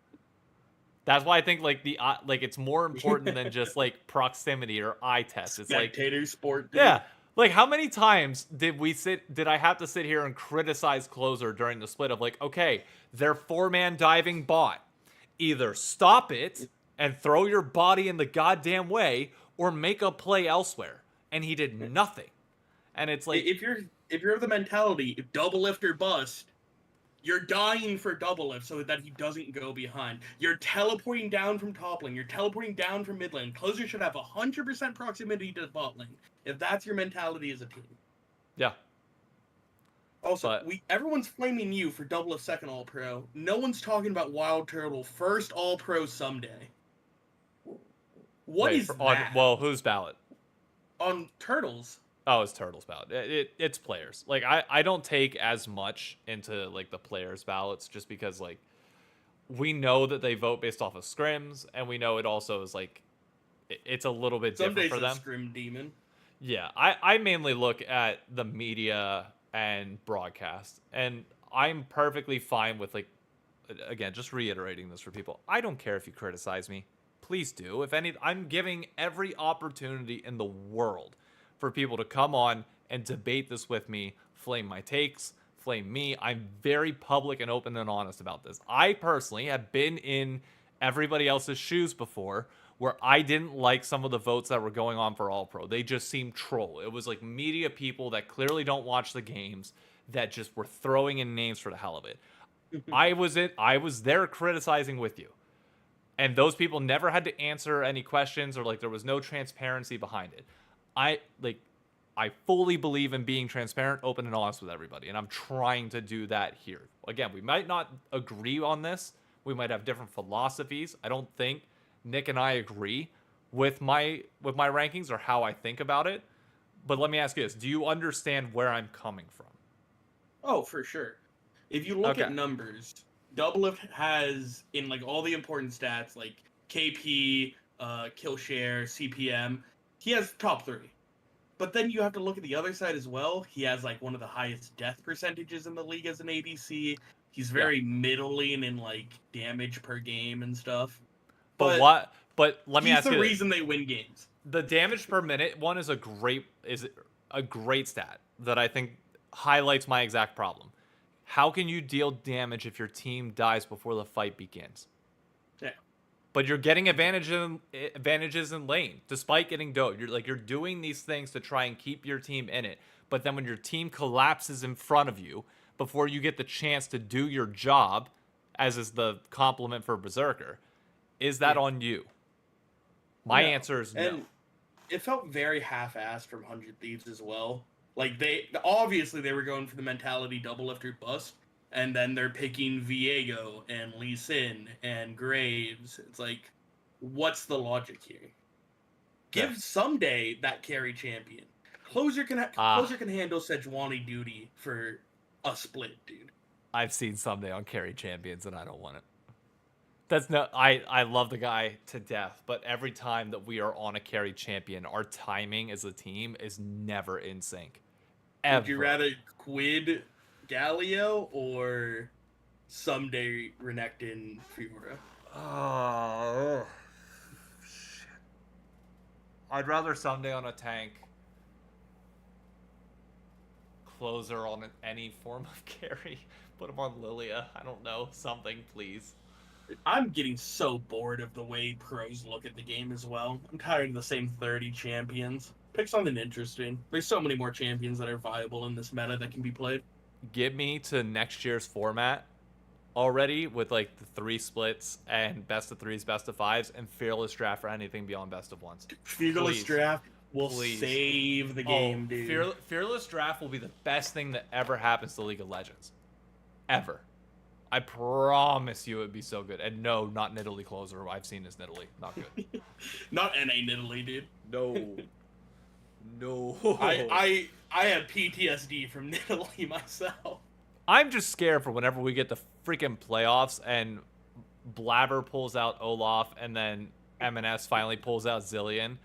That's why I think like it's more important than just like proximity or eye test. It's spectator sport. Dude. Yeah. Like, how many times did I have to sit here and criticize Closer during the split of like, okay, they're 4-man diving bot. Either stop it and throw your body in the goddamn way or make a play elsewhere. And he did nothing. And it's like, if you're of the mentality, if Doublelift or bust, you're dying for Doublelift so that he doesn't go behind. You're teleporting down from top lane. You're teleporting down from mid lane. Closer should have 100% proximity to bot lane. If that's your mentality as a team. Yeah. Also, everyone's flaming you for Doublelift second All-Pro. No one's talking about Wild Turtle first All-Pro someday. What Wait, is on, that? well, whose ballot? On Turtles. Oh, it's Turtles ballot. It's players. Like I don't take as much into like the players ballots just because like we know that they vote based off of scrims, and we know it also is like it's a little bit Some different days for a them. scrim demon. Yeah, I mainly look at the media and broadcast, and I'm perfectly fine with like, again, just reiterating this for people. I don't care if you criticize me. Please do. If any, I'm giving every opportunity in the world for people to come on and debate this with me, flame my takes, flame me. I'm very public and open and honest about this. I personally have been in everybody else's shoes before where I didn't like some of the votes that were going on for All Pro. They just seemed troll. It was like media people that clearly don't watch the games that just were throwing in names for the hell of it. I was there criticizing with you. And those people never had to answer any questions, or like there was no transparency behind it. I fully believe in being transparent, open, and honest with everybody, and I'm trying to do that here. Again, we might not agree on this. We might have different philosophies. I don't think Nick and I agree with my rankings or how I think about it. But let me ask you this: do you understand where I'm coming from? Oh, for sure. If you look Okay. at numbers, Doublelift has in like all the important stats like KP, kill share, CPM. He has top 3. But then you have to look at the other side as well. He has like one of the highest death percentages in the league as an ADC. He's very middling in like damage per game and stuff. But let me ask you he's the this. reason they win games. The damage per minute one is a great stat that I think highlights my exact problem. How can you deal damage if your team dies before the fight begins? Yeah. But you're getting advantages in lane despite getting doughed. You're doing these things to try and keep your team in it. But then when your team collapses in front of you before you get the chance to do your job, as is the compliment for Berserker, is that on you? My answer is no. And it felt very half-assed from 100 Thieves as well. Like, they were going for the mentality Doublelift or bust, and then they're picking Viego and Lee Sin and Graves. It's like, what's the logic here? Give someday that carry champion. Closer can handle Sejuani duty for a split, dude. I've seen someday on carry champions, and I don't want it. I love the guy to death, but every time that we are on a carry champion, our timing as a team is never in sync. Ever. Would you rather quid Galio or someday Renekton Fiora? Oh, shit. I'd rather someday on a tank. Closer on any form of carry. Put him on Lilia. I don't know. Something, please. I'm getting so bored of the way pros look at the game as well. I'm tired of the same 30 champions. Pick something interesting. There's so many more champions that are viable in this meta that can be played. Get me to next year's format already with like the 3 splits and best of 3s, best of 5s, and fearless draft for anything beyond best of 1s. Fearless draft will save the game, dude. Fearless draft will be the best thing that ever happens to League of Legends. Ever. I promise you it'd be so good. And no, not Nidalee closer. I've seen this Nidalee. Not good. Not NA Nidalee, dude. No. No. I have PTSD from Nidalee myself. I'm just scared for whenever we get the freaking playoffs and Blabber pulls out Olaf and then M&S finally pulls out Zillion.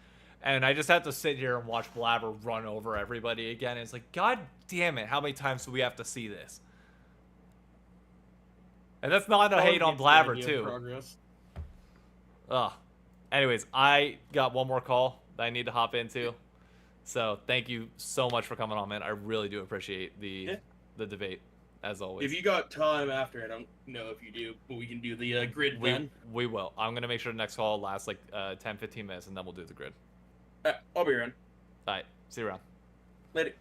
And I just have to sit here and watch Blabber run over everybody again. And it's like, God damn it, how many times do we have to see this? And that's not a hate on Blabber, too. Ugh. Anyways, I got one more call that I need to hop into. So thank you so much for coming on, man. I really do appreciate the debate, as always. If you got time after, I don't know if you do, but we can do the grid then. We will. I'm going to make sure the next call lasts like 10, 15 minutes, and then we'll do the grid. I'll be around. All right. See you around. Later.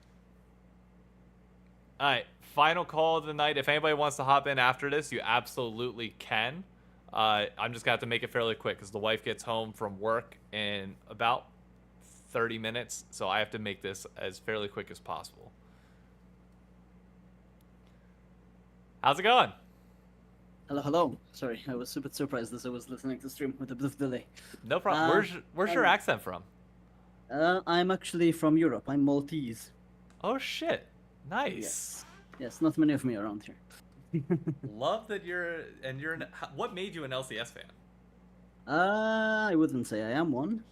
All right. Final call of the night. If anybody wants to hop in after this, you absolutely can. I'm just going to have to make it fairly quick because the wife gets home from work in about 30 minutes. So I have to make this as fairly quick as possible. How's it going? Hello, hello. Sorry, I was super surprised as I was listening to stream with a bit of delay. No problem. Where's your accent from? I'm actually from Europe. I'm Maltese. Oh shit. Nice. Yes. Yes, not many of me around here. Love that you're what made you an LCS fan? I wouldn't say I am one.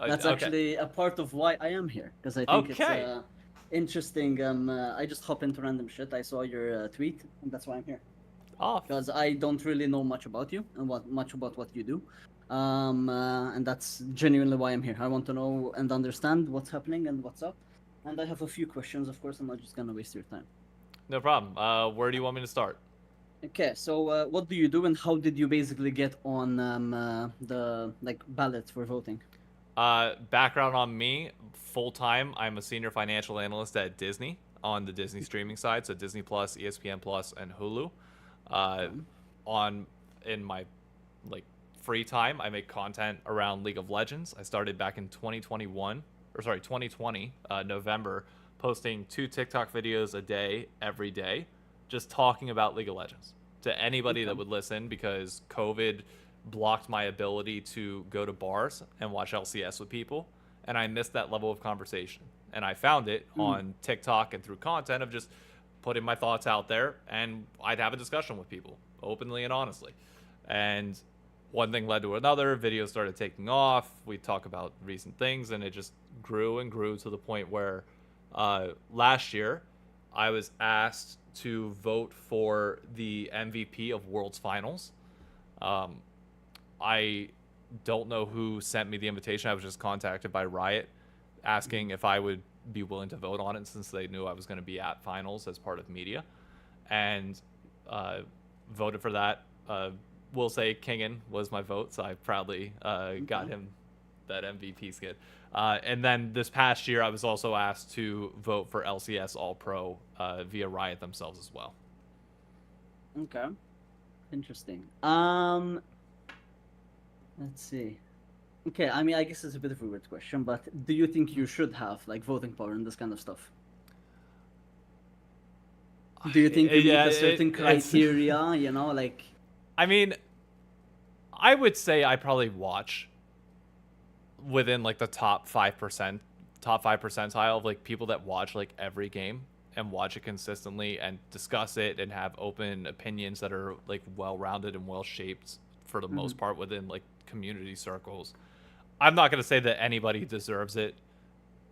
That's Okay. actually a part of why I am here, because I think Okay. it's interesting. I just hop into random shit. I saw your tweet, and that's why I'm here. Oh, Because I don't really know much about you and much about what you do, and that's genuinely why I'm here. I want to know and understand what's happening and what's up, and I have a few questions. Of course, I'm not just gonna waste your time. no problem. Where do you want me to start? Okay, so what do you do, and how did you basically get on the ballot for voting? Background on me, full time. I'm a senior financial analyst at Disney on the Disney streaming side, so Disney Plus, ESPN Plus, and Hulu. In my free time, I make content around League of Legends. I started back in 2020, November, posting 2 TikTok videos a day, every day, just talking about League of Legends to anybody that would listen, because COVID blocked my ability to go to bars and watch LCS with people, and I missed that level of conversation. And I found it on TikTok and through content of just putting my thoughts out there, and I'd have a discussion with people openly and honestly. And one thing led to another. Videos started taking off. We talk about recent things, and it just grew and grew to the point where last year I was asked to vote for the MVP of World's Finals. I don't know who sent me the invitation. I was just contacted by Riot asking if I would be willing to vote on it, since they knew I was going to be at finals as part of media, and voted for that. We'll say Kingen was my vote, so I proudly got him that MVP skid. And then this past year, I was also asked to vote for LCS All-Pro via Riot themselves as well. Okay, interesting. Let's see. Okay, I mean, I guess it's a bit of a weird question, but do you think you should have voting power and this kind of stuff? Do you think you meet a certain criteria? You know, I mean, I would say I probably watch within the top 5%, top 5 percentile of people that watch every game and watch it consistently and discuss it and have open opinions that are well-rounded and well-shaped for the most part within community circles. I'm not gonna say that anybody deserves it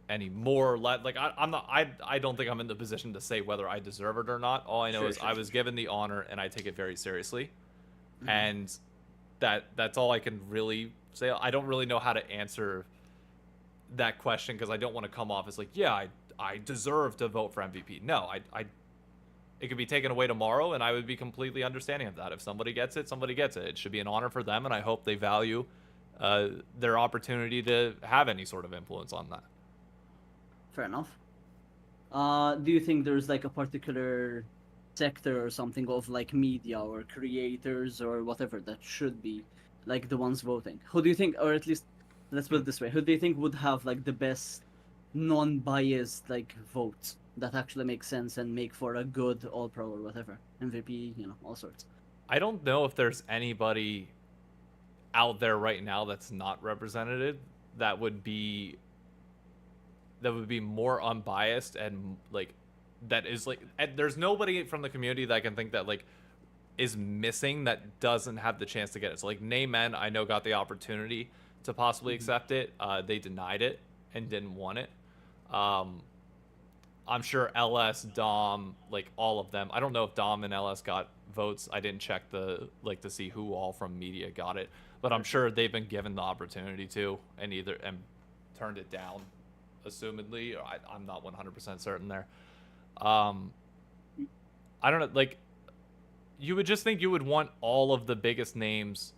any more or less. I don't think I'm in the position to say whether I deserve it or not. All I know is I was given the honor, and I take it very seriously. And that's all I can really say. I don't really know how to answer that question, because I don't want to come off as I deserve to vote for MVP. No, it could be taken away tomorrow, and I would be completely understanding of that. If somebody gets it, somebody gets it. It should be an honor for them, and I hope they value their opportunity to have any sort of influence on that. fair enough. Do you think there's a particular sector or something of media or creators or whatever that should be the ones voting? Who do you think, or at least let's put it this way, who do you think would have the best non-biased votes that actually make sense and make for a good All-Pro or whatever, MVP, all sorts? I don't know if there's anybody out there right now that's not represented that would be more unbiased and that is and there's nobody from the community that I can think that is missing that doesn't have the chance to get it. So Naymen, I know, got the opportunity to possibly accept it. They denied it and didn't want it. I'm sure LS, Dom, all of them. I don't know if Dom and LS got votes. I didn't check to see who all from media got it, but I'm sure they've been given the opportunity to and turned it down, assumedly. I'm not 100% certain there. I don't know. You would just think you would want all of the biggest names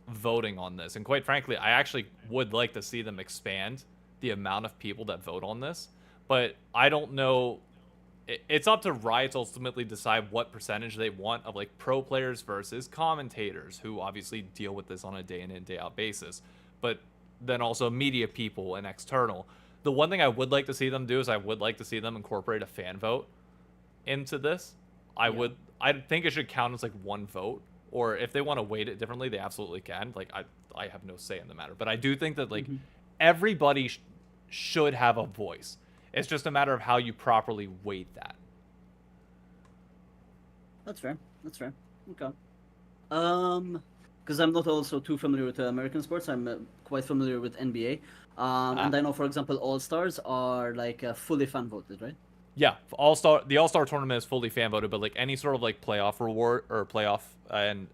voting on this, and quite frankly, I actually would like to see them expand the amount of people that vote on this. But I don't know. It's up to Riot to ultimately decide what percentage they want of pro players versus commentators, who obviously deal with this on a day in and day out basis, but then also media people and external. The one thing I would like to see them do is I would like to see them incorporate a fan vote into this. I think it should count as like one vote, or if they want to weight it differently, they absolutely can. Like I have no say in the matter, but I do think that like everybody should have a voice. It's just a matter of how you properly weight that. That's fair. That's fair. Okay. Because I'm not also too familiar with American sports. I'm quite familiar with NBA. And I know, for example, All Stars are like fully fan voted, right? Yeah, the All Star tournament is fully fan voted, but like any sort of like playoff reward or playoff and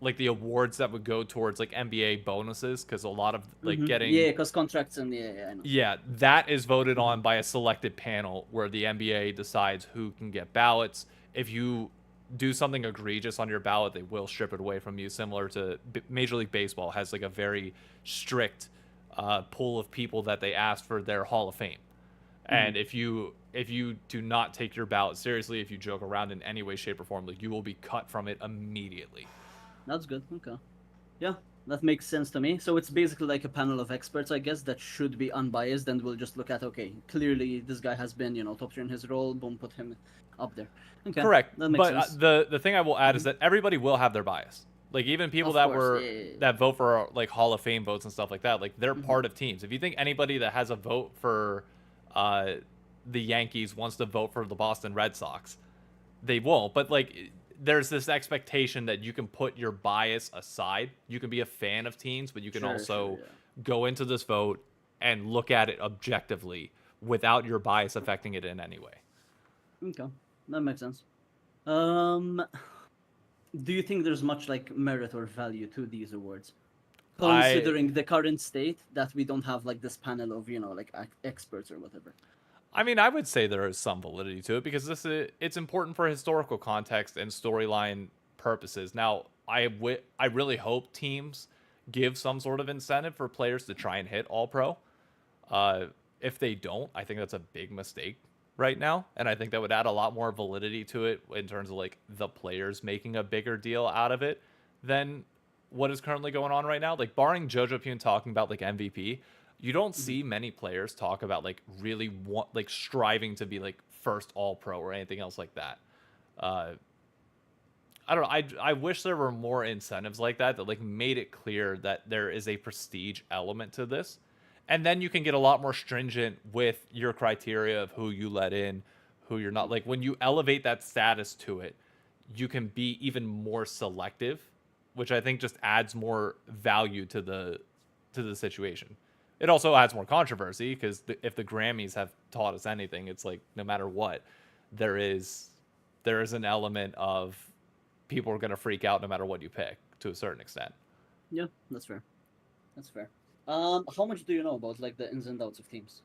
like the awards that would go towards like NBA bonuses, because a lot of like getting because contracts and I know. Yeah, that is voted on by a selected panel where the NBA decides who can get ballots. If you do something egregious on your ballot, they will strip it away from you, similar to Major League Baseball has like a very strict pool of people that they ask for their Hall of Fame. And if you do not take your ballot seriously, if you joke around in any way, shape, or form, like you will be cut from it immediately. That's good. Okay. Yeah, that makes sense to me. So it's basically like a panel of experts, I guess, that should be unbiased, and we'll just look at, okay, clearly this guy has been, top tier in his role, boom, put him up there. Okay. Correct. That makes But sense. the thing I will add is that everybody will have their bias. Like even people that that vote for like Hall of Fame votes and stuff like that, like they're part of teams. If you think anybody that has a vote for the Yankees wants to vote for the Boston Red Sox, they won't. But like there's this expectation that you can put your bias aside. You can be a fan of teams, but you can also go into this vote and look at it objectively without your bias affecting it in any way. Okay, that makes sense. Do you think there's much like merit or value to these awards, considering the current state that we don't have like this panel of like experts or whatever? I mean, I would say there is some validity to it because it's important for historical context and storyline purposes. Now, I really hope teams give some sort of incentive for players to try and hit All-Pro. If they don't, I think that's a big mistake right now, and I think that would add a lot more validity to it in terms of like the players making a bigger deal out of it than what is currently going on right now. Like barring Jojo Pune talking about like MVP, you don't see many players talk about like really striving to be like first All-Pro or anything else like that. I don't know. I wish there were more incentives like that like made it clear that there is a prestige element to this. And then you can get a lot more stringent with your criteria of who you let in, who you're not. Like when you elevate that status to it, you can be even more selective, which I think just adds more value to the situation. It also adds more controversy because if the Grammys have taught us anything, it's like no matter what, there is an element of people are going to freak out no matter what you pick to a certain extent. Yeah, that's fair. That's fair. How much do you know about like the ins and outs of teams?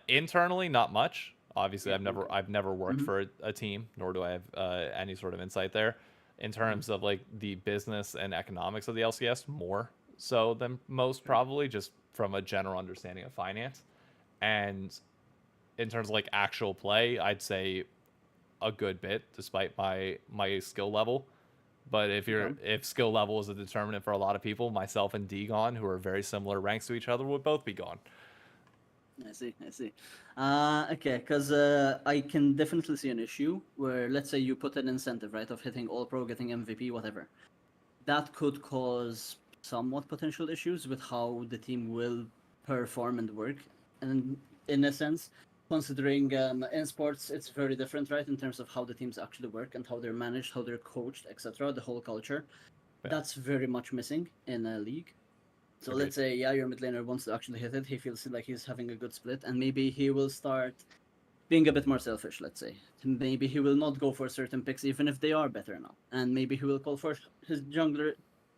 Internally, not much. Obviously, I've never worked for a team, nor do I have any sort of insight there. In terms of like the business and economics of the LCS, more so than most probably, just from a general understanding of finance. And in terms of like actual play, I'd say a good bit, despite my skill level. But if skill level is a determinant for a lot of people, myself and Degon, who are very similar ranks to each other, would both be gone. I see. Okay, because I can definitely see an issue where, let's say you put an incentive, right, of hitting All-Pro, getting MVP, whatever. That could cause somewhat potential issues with how the team will perform and work. And in a sense, considering in sports, it's very different, right, in terms of how the teams actually work and how they're managed, how they're coached, etc., the whole culture. Yeah. That's very much missing in a league. So let's say, your mid laner wants to actually hit it. He feels like he's having a good split, and maybe he will start being a bit more selfish, let's say. Maybe he will not go for certain picks, even if they are better now. And maybe he will call for his jungler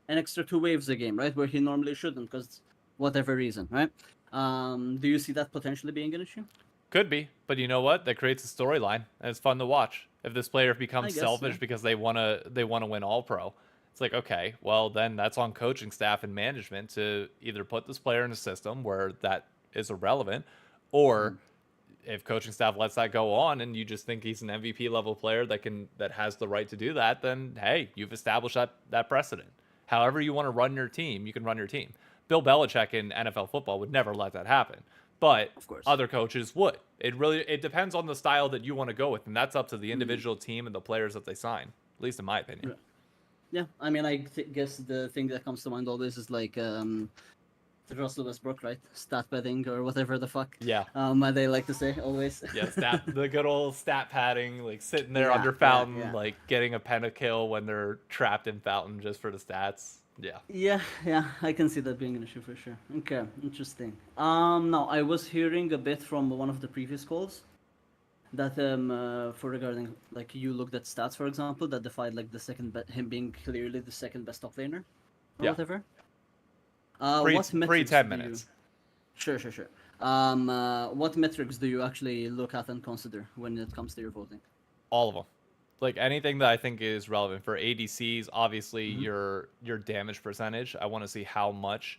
an extra 2 waves a game, right? Where he normally shouldn't, because whatever reason, right? Do you see that potentially being an issue? Could be, but you know what? That creates a storyline, and it's fun to watch. If this player becomes selfish because they wanna win All-Pro, it's like, okay, well then that's on coaching staff and management to either put this player in a system where that is irrelevant, or if coaching staff lets that go on and you just think he's an MVP level player that has the right to do that, then hey, you've established that precedent. However you want to run your team, you can run your team. Bill Belichick in NFL football would never let that happen. but Of course. other coaches would. It depends on the style that you want to go with, and that's up to the individual team and the players that they sign. At least in my opinion. Right. Yeah, I mean, I guess the thing that comes to mind always is like the Russell Westbrook, right? Stat padding or whatever the fuck. Yeah. They like to say always. Yeah, the good old stat padding, like sitting there Yeah, under yeah, fountain, yeah. like getting a pentakill when they're trapped in fountain just for the stats. Yeah. Yeah, I can see that being an issue for sure. Okay, interesting. Now I was hearing a bit from one of the previous calls that for regarding like you looked at stats, for example, that defied like him being clearly the second best top laner or Yeah. whatever. Pre What metrics 10 do you- minutes. Sure. What metrics do you actually look at and consider when it comes to your voting? All of them. Like anything that I think is relevant for ADCs, obviously your damage percentage. I want to see how much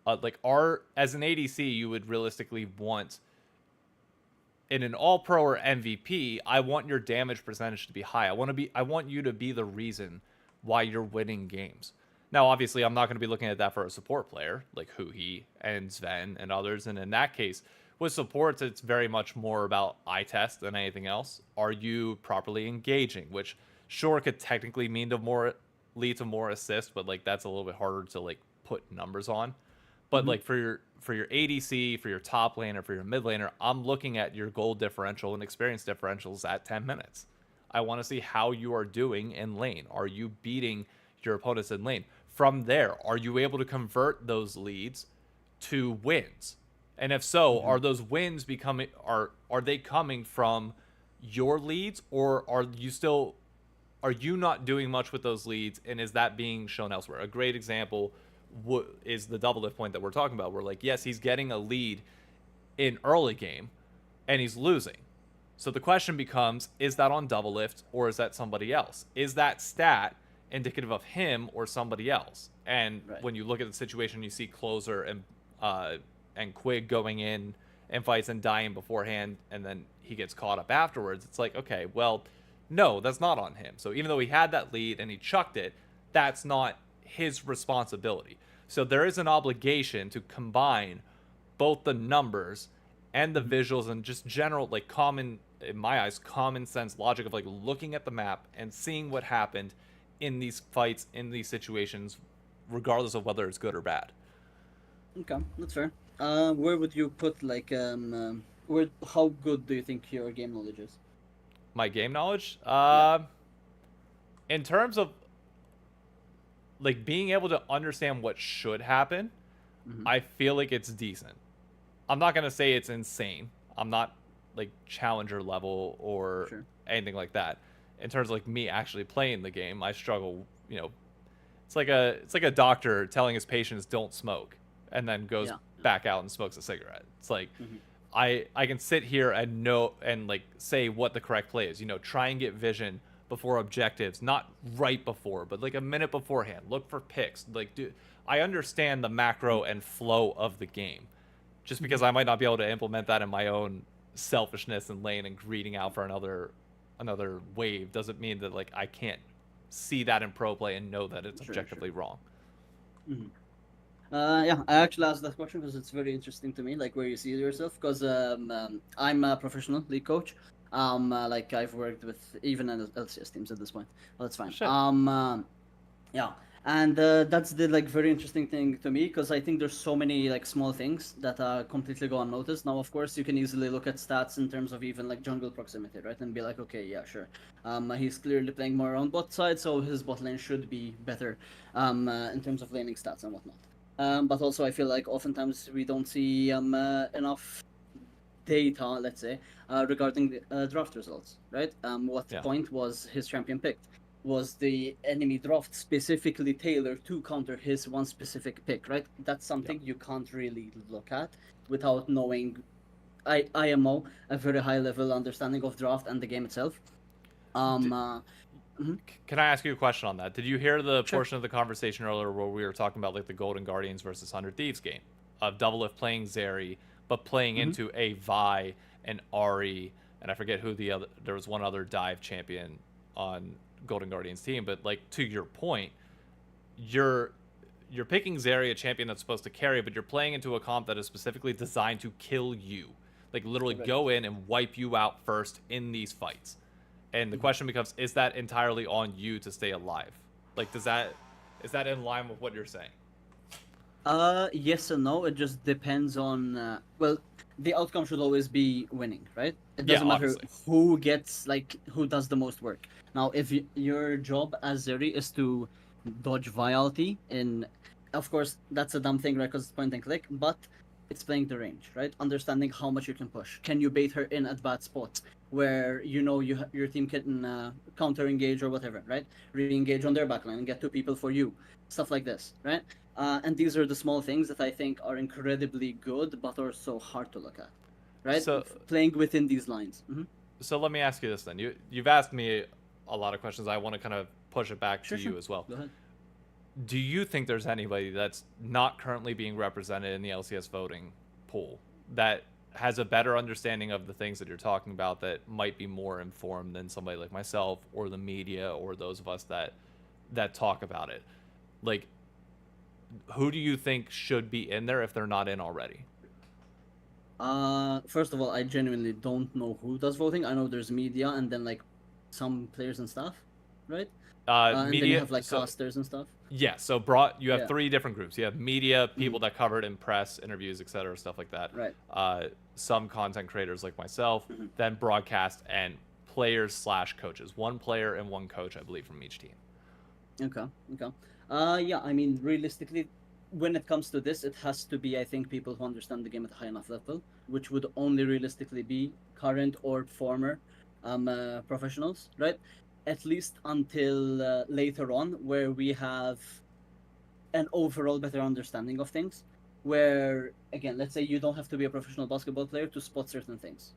as an ADC you would realistically want in an all pro or MVP, I want your damage percentage to be high. I want you to be the reason why you're winning games. Now, obviously, I'm not going to be looking at that for a support player like Heely and Sven and others. And in that case, with supports, it's very much more about eye test than anything else. Are you properly engaging? Which sure could technically lead to more assists, but like that's a little bit harder to like put numbers on. But like for your ADC, for your top laner, for your mid laner, I'm looking at your gold differential and experience differentials at 10 minutes. I want to see how you are doing in lane. Are you beating your opponents in lane? From there, are you able to convert those leads to wins? And if so, are those wins are they coming from your leads, or are you not doing much with those leads, and is that being shown elsewhere? A great example is the Doublelift point that we're talking about, where like, yes, he's getting a lead in early game and he's losing. So the question becomes, is that on Doublelift or is that somebody else? Is that stat indicative of him or somebody else? And when you look at the situation, you see Closer and Quig going in and fights and dying beforehand, and then he gets caught up afterwards. It's like, okay, well, no, that's not on him. So even though he had that lead and he chucked it, that's not his responsibility. So there is an obligation to combine both the numbers and the visuals and just general, like common, in my eyes, common sense logic of like looking at the map and seeing what happened in these fights, in these situations, regardless of whether it's good or bad. Okay, that's fair. Where would you put like how good do you think your game knowledge is? My game knowledge? In terms of like being able to understand what should happen, I feel like it's decent. I'm not gonna say it's insane. I'm not like challenger level or anything like that. In terms of like me actually playing the game, I struggle. You know, it's like a doctor telling his patients don't smoke, and then goes back out and smokes a cigarette. It's like I can sit here and know and like say what the correct play is. You know, try and get vision before objectives, not right before, but like a minute beforehand. Look for picks. Like, dude, I understand the macro and flow of the game. Just because I might not be able to implement that in my own selfishness and lane and greeting out for another wave doesn't mean that like I can't see that in pro play and know that it's objectively wrong. Yeah, I actually asked that question because it's very interesting to me, like where you see yourself. Because I'm a professional league coach. Like I've worked with even LCS teams at this point. Well, that's fine. Shit. Yeah, and that's the like very interesting thing to me because I think there's so many like small things that completely go unnoticed. Now, of course, you can easily look at stats in terms of even like jungle proximity, right, and be like, okay, yeah, sure. He's clearly playing more on bot side, so his bot lane should be better in terms of laning stats and whatnot. But also, I feel like oftentimes we don't see enough data, let's say, regarding the draft results, right? What point was his champion picked? Was the enemy draft specifically tailored to counter his one specific pick, right? That's something you can't really look at without knowing IMO, a very high level understanding of draft and the game itself. Can I ask you a question on that? Did you hear the portion of the conversation earlier where we were talking about like the Golden Guardians versus 100 Thieves game of Doublelift playing Zeri, but playing into a Vi and Ari, and I forget who there was one other dive champion on Golden Guardians team, but like to your point, you're picking Zeri, a champion that's supposed to carry, but you're playing into a comp that is specifically designed to kill you. Like, literally Correct. go in and wipe you out first in these fights. And the question becomes, is that entirely on you to stay alive? Like, is that in line with what you're saying? Yes and no. It just depends on. Well, the outcome should always be winning, right? It doesn't matter obviously. who gets who does the most work. Now, if your job as Zeri is to dodge Viality, of course that's a dumb thing, right? Because it's point and click, but it's playing the range, right? Understanding how much you can push. Can you bait her in at bad spots where your team can counter engage or whatever, right? Re-engage on their backline and get 2 people for you, stuff like this, right? And these are the small things that I think are incredibly good, but are so hard to look at, right? So- Playing within these lines. So let me ask you this then. You've asked me a lot of questions. I want to kind of push it back to you as well. Go ahead. Do you think there's anybody that's not currently being represented in the LCS voting pool that has a better understanding of the things that you're talking about, that might be more informed than somebody like myself or the media or those of us that talk about it? Like, who do you think should be in there if they're not in already? First of all, I genuinely don't know who does voting. I know there's media and then some players and staff, right? And Media, then you have so- casters and stuff. Yeah, so you have Yeah. 3 different groups. You have media, people that covered in press, interviews, etc., stuff like that. Right. Some content creators like myself, then broadcast, and players/coaches. 1 player and 1 coach, I believe, from each team. Okay. Yeah, I mean, realistically, when it comes to this, it has to be, I think, people who understand the game at a high enough level, which would only realistically be current or former professionals, right? At least until later on, where we have an overall better understanding of things. Where, again, let's say you don't have to be a professional basketball player to spot certain things,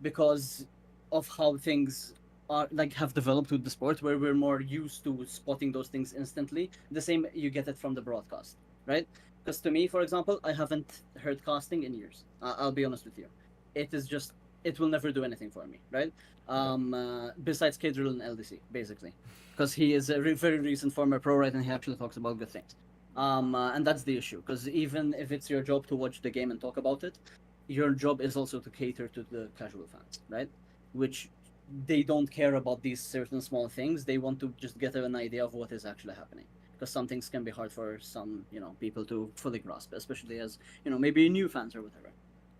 because of how things are have developed with the sport, where we're more used to spotting those things instantly. The same, you get it from the broadcast, right? Because to me, for example, I haven't heard casting in years. I'll be honest with you. It will never do anything for me, right? Besides K-Drill and LDC, basically, because he is a very recent former pro, right, and he actually talks about good things. And that's the issue, because even if it's your job to watch the game and talk about it, your job is also to cater to the casual fans, right? Which they don't care about these certain small things. They want to just get an idea of what is actually happening, because some things can be hard for some people to fully grasp, especially as maybe new fans or whatever.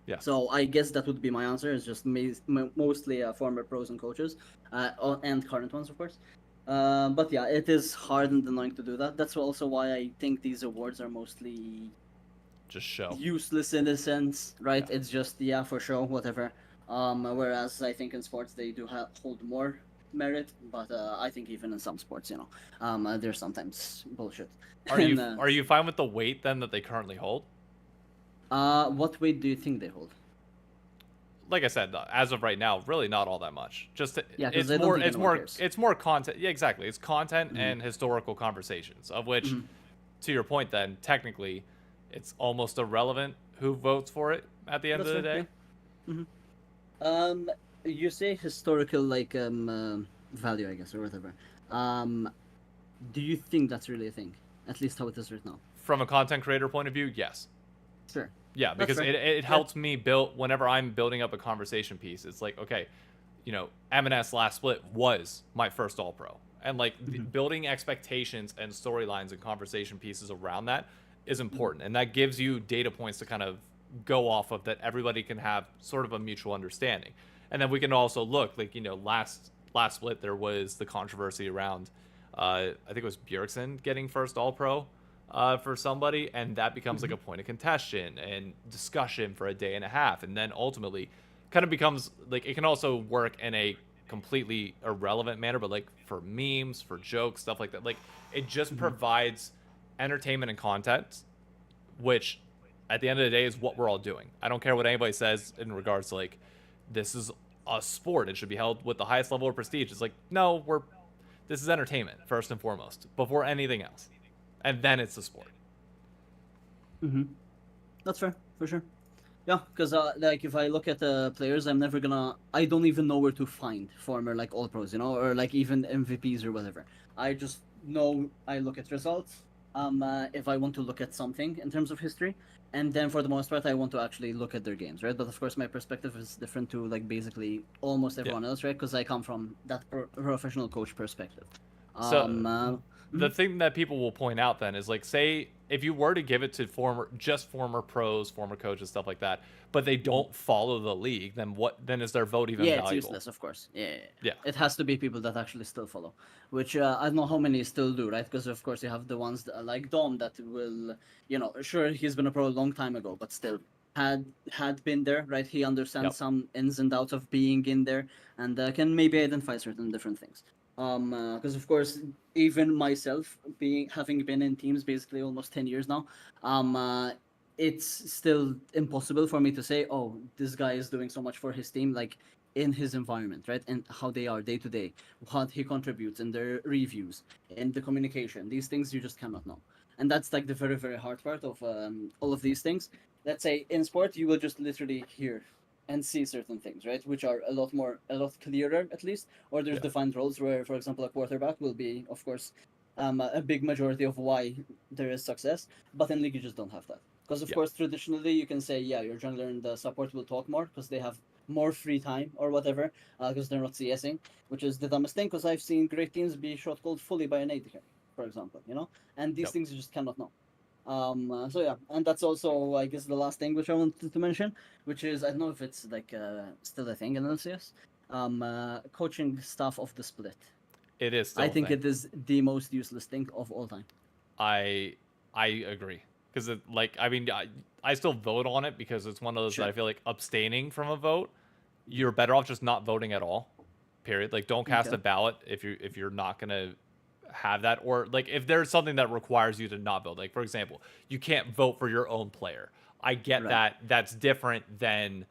Yeah. So I guess that would be my answer. It's just mostly former pros and coaches, and current ones, of course. But yeah, it is hard and annoying to do that. That's also why I think these awards are mostly Just show. useless in a sense, right? Yeah. It's just for show, whatever. Whereas I think in sports they do hold more merit, but I think even in some sports, there's sometimes bullshit. Are you And, are you fine with the weight then that they currently hold? what weight do you think they hold? Like I said, as of right now, really not all that much. Just Yeah, 'cause it's I don't more think anyone cares. it's more content. Yeah, exactly. It's content and historical conversations, of which, to your point, then technically, it's almost irrelevant who votes for it at the end of the day. You say historical value, I guess, or whatever. Do you think that's really a thing? At least how it is right now. From a content creator point of view, yes. Sure. Yeah, because fair. it helps me build whenever I'm building up a conversation piece. It's like, okay, M&S last split was my first All Pro, and building expectations and storylines and conversation pieces around that is important, and that gives you data points to kind of go off of, that everybody can have sort of a mutual understanding. And then we can also look last split there was the controversy around I think it was Bjergsen getting first All Pro for somebody, and that becomes like a point of contention and discussion for a day and a half, and then ultimately kind of becomes it can also work in a completely irrelevant manner, but for memes, for jokes, stuff like that. It just provides entertainment and content, which at the end of the day is what we're all doing. I don't care what anybody says in regards to this is a sport, it should be held with the highest level of prestige. It's no, this is entertainment first and foremost before anything else, and then it's the sport. That's fair, for sure. Yeah, because if I look at the players, I don't even know where to find former All Pros, or even MVPs or whatever. I just know, I look at results, if I want to look at something in terms of history, and then for the most part I want to actually look at their games, right? But of course my perspective is different to like basically almost everyone else, right? Because I come from that professional coach perspective. So the Mhm. thing that people will point out then is like, say if you were to give it to former pros, former coaches, stuff like that, but they don't follow the league, then is their vote even Yeah, it's valuable? useless, of course. Yeah, Yeah. it has to be people that actually still follow, which I don't know how many still do, right? Because of course you have the ones that, like Dom, that will, sure he's been a pro a long time ago, but still had been there, right? He understands Yep. some ins and outs of being in there, and can maybe identify certain different things. Because of course, even myself, having been in teams basically almost 10 years now, it's still impossible for me to say, oh, this guy is doing so much for his team, like in his environment, right? And how they are day to day, what he contributes in their reviews, in the communication. These things you just cannot know. And that's like the very, very hard part of all of these things. Let's say in sport, you will just literally hear and see certain things, right? Which are a lot clearer at least. Or there's Yeah. defined roles where, for example, a quarterback will be, of course, a big majority of why there is success. But in league, you just don't have that. Because of Yeah. course, traditionally, you can say, yeah, your jungler and the support will talk more because they have more free time or whatever, because they're not CSing, which is the dumbest thing. Because I've seen great teams be shot called fully by an AD carry, for example, and these Yep. things you just cannot know. So yeah, and that's also, I guess, the last thing which I wanted to mention, which is, I don't know if it's like still a thing in LCS, coaching staff of the split. It is still I a think thing. it is the most useless thing of all time. I agree, because I still vote on it because it's one of those that I Sure. feel like abstaining from a vote, you're better off just not voting at all. Period. Like, don't cast Okay. a ballot if you're not gonna have that, or like if there's something that requires you to not vote. Like, for example, you can't vote for your own player. I get Right. that. That's different than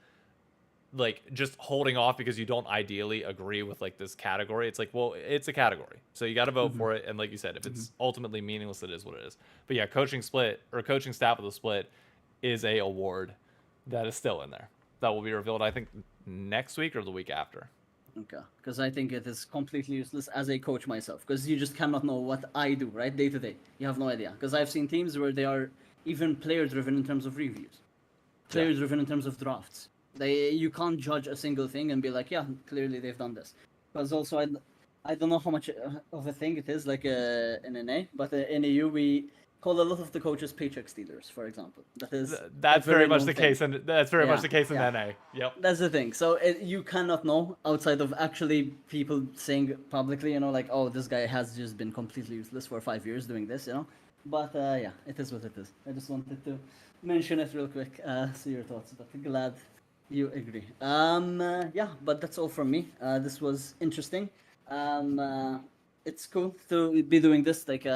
like just holding off because you don't ideally agree with like this category. It's like, well, it's a category, so you got to vote Mm-hmm. for it. And like you said, if Mm-hmm. it's ultimately meaningless, it is what it is. But yeah, coaching split or coaching staff of the split is a award that is still in there that will be revealed, I think, next week or the week after. Okay, because I think it is completely useless as a coach myself, because you just cannot know what I do, right, day to day. You have no idea, because I've seen teams where they are even player-driven in terms of reviews, Yeah. player-driven in terms of drafts. You can't judge a single thing and be like, yeah, clearly they've done this. Because also, I don't know how much of a thing it is, like in NA, but in EU we call a lot of the coaches paycheck stealers, for example. That is a That's very very much known the thing. case, and that's very much Yeah, the case in yeah. NA. Yep. That's the thing. So you cannot know outside of actually people saying publicly, like, oh, this guy has just been completely useless for 5 years doing this. But yeah, it is what it is. I just wanted to mention it real quick, see your thoughts. But glad you agree. Yeah, but that's all from me. This was interesting. It's cool to be doing this. Like,